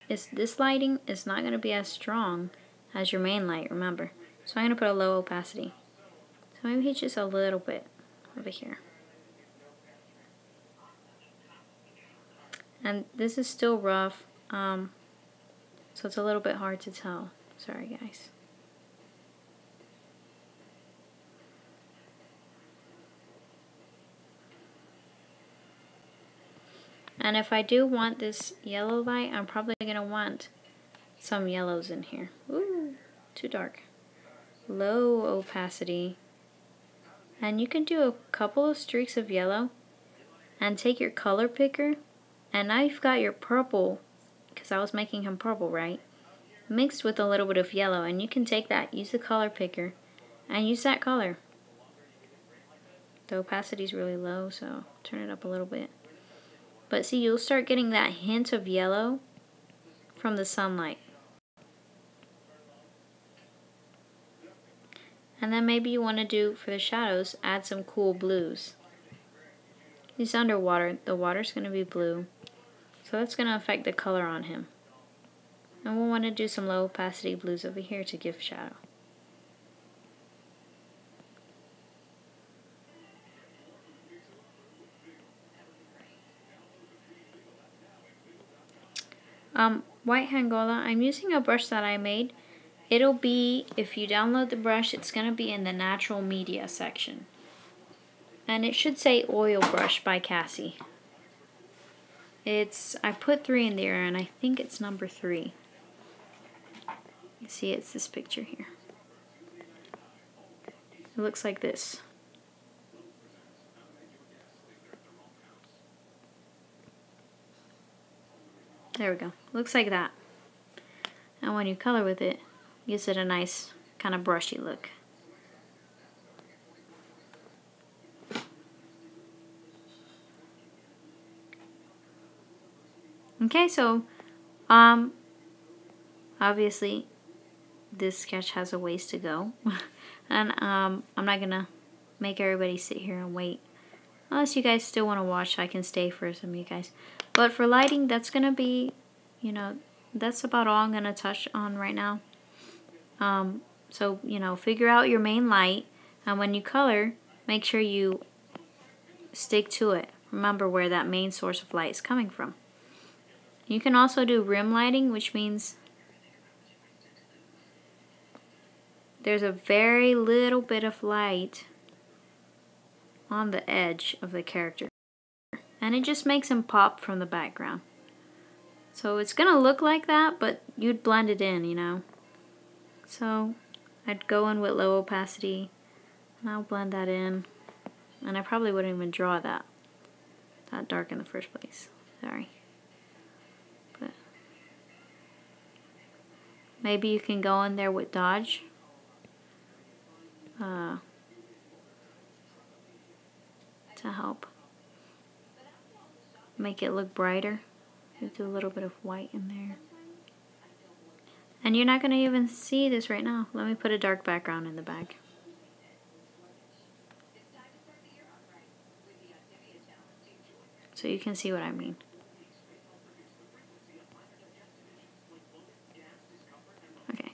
this lighting is not going to be as strong as your main light, remember. So I'm going to put a low opacity. So maybe he's just a little bit over here. And this is still rough, so it's a little bit hard to tell. Sorry, guys. And if I do want this yellow light, I'm probably going to want some yellows in here. Ooh, too dark. Low opacity. And you can do a couple of streaks of yellow and take your color picker, and now you've got your purple, because I was making him purple, right? Mixed with a little bit of yellow, and you can take that, use the color picker, and use that color. The opacity is really low, so turn it up a little bit. But see, you'll start getting that hint of yellow from the sunlight. And then maybe you want to do, for the shadows, add some cool blues. He's underwater. The water's going to be blue. So that's going to affect the color on him. And we'll want to do some low opacity blues over here to give shadow. White Hangola, I'm using a brush that I made. It'll be, if you download the brush, it's going to be in the natural media section. And it should say oil brush by Cassy. I put 3 in there, and I think it's number 3. You see, it's this picture here. It looks like this. There we go. Looks like that. And when you color with it, gives it a nice kind of brushy look. Okay, so obviously this sketch has a ways to go. And I'm not gonna make everybody sit here and wait. Unless you guys still want to watch, I can stay for some of you guys. But for lighting, that's gonna be, you know, that's about all I'm gonna touch on right now. So, you know, figure out your main light, and when you color, make sure you stick to it. Remember where that main source of light is coming from. You can also do rim lighting, which means there's a very little bit of light on the edge of the character, and it just makes him pop from the background. So it's gonna look like that, but you'd blend it in, you know. So I'd go in with low opacity, And I'll blend that in. And I probably wouldn't even draw that dark in the first place. Sorry. But maybe you can go in there with Dodge. To help make it look brighter. You do a little bit of white in there. And you're not going to even see this right now. Let me put a dark background in the back. So you can see what I mean. Okay.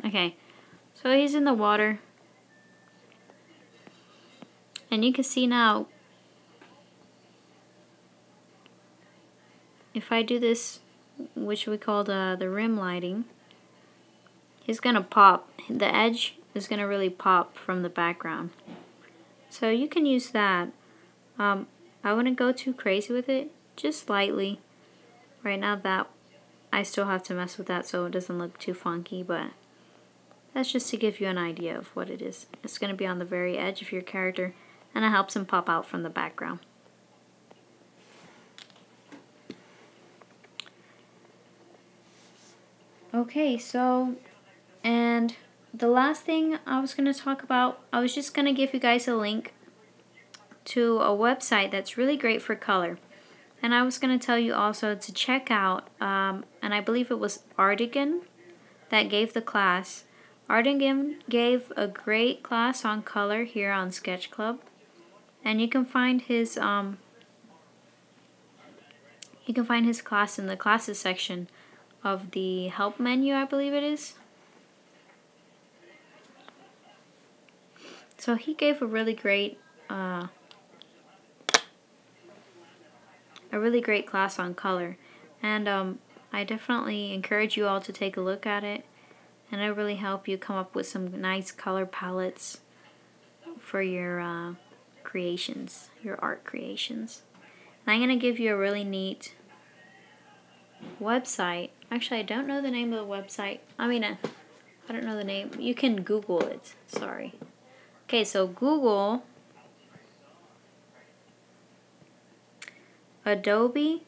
Okay, so he's in the water. And you can see now, if I do this, which we call the rim lighting, he's going to pop. The edge is going to really pop from the background. So you can use that. I wouldn't go too crazy with it, just slightly. Right now that I still have to mess with that so it doesn't look too funky, but that's just to give you an idea of what it is. It's going to be on the very edge of your character, and it helps him pop out from the background. Okay, so, and the last thing I was going to talk about, I was just going to give you guys a link to a website that's really great for color. And I was going to tell you also to check out, and I believe it was Artigan that gave the class. Artigan gave a great class on color here on Sketch Club. And you can find his class in the classes section of the help menu, I believe it is. So he gave a really great class on color, and I definitely encourage you all to take a look at it, and it'll really help you come up with some nice color palettes for your creations, your art creations. And I'm going to give you a really neat website. Actually, I don't know the name of the website. I don't know the name. You can Google it. Sorry. Okay, so Google Adobe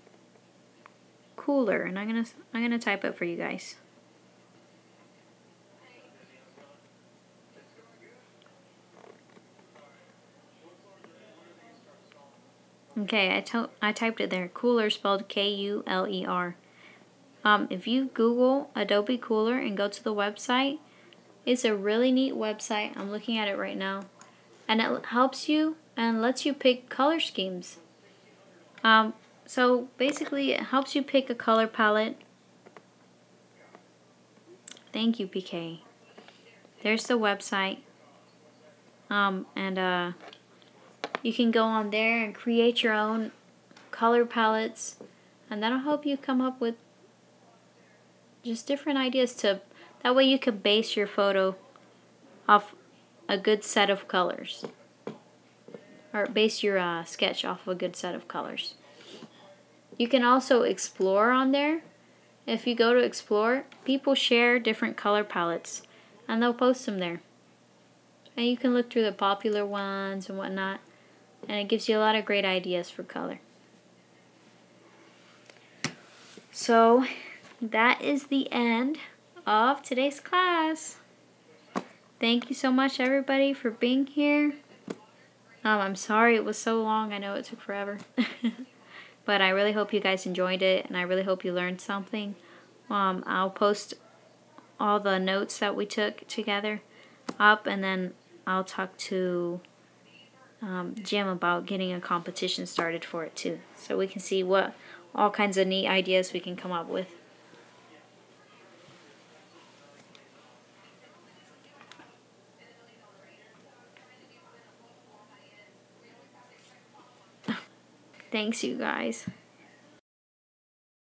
Cooler, and I'm gonna type it for you guys. Okay, I typed it there. Cooler spelled K-U-L-E-R. If you Google Adobe Cooler and go to the website, it's a really neat website. I'm looking at it right now, and it helps you and lets you pick color schemes. So basically, it helps you pick a color palette. Thank you, PK. There's the website, and you can go on there and create your own color palettes, and that'll help you come up with just different ideas that way you can base your photo off a good set of colors, or base your sketch off of a good set of colors. You can also explore on there. If you go to explore, people share different color palettes and they'll post them there, and you can look through the popular ones and whatnot, and it gives you a lot of great ideas for color. So that is the end of today's class. Thank you so much, everybody, for being here. I'm sorry it was so long. I know it took forever. But I really hope you guys enjoyed it, and I really hope you learned something. I'll post all the notes that we took together up, and then I'll talk to Jim about getting a competition started for it too, so we can see what all kinds of neat ideas we can come up with. Thanks, you guys.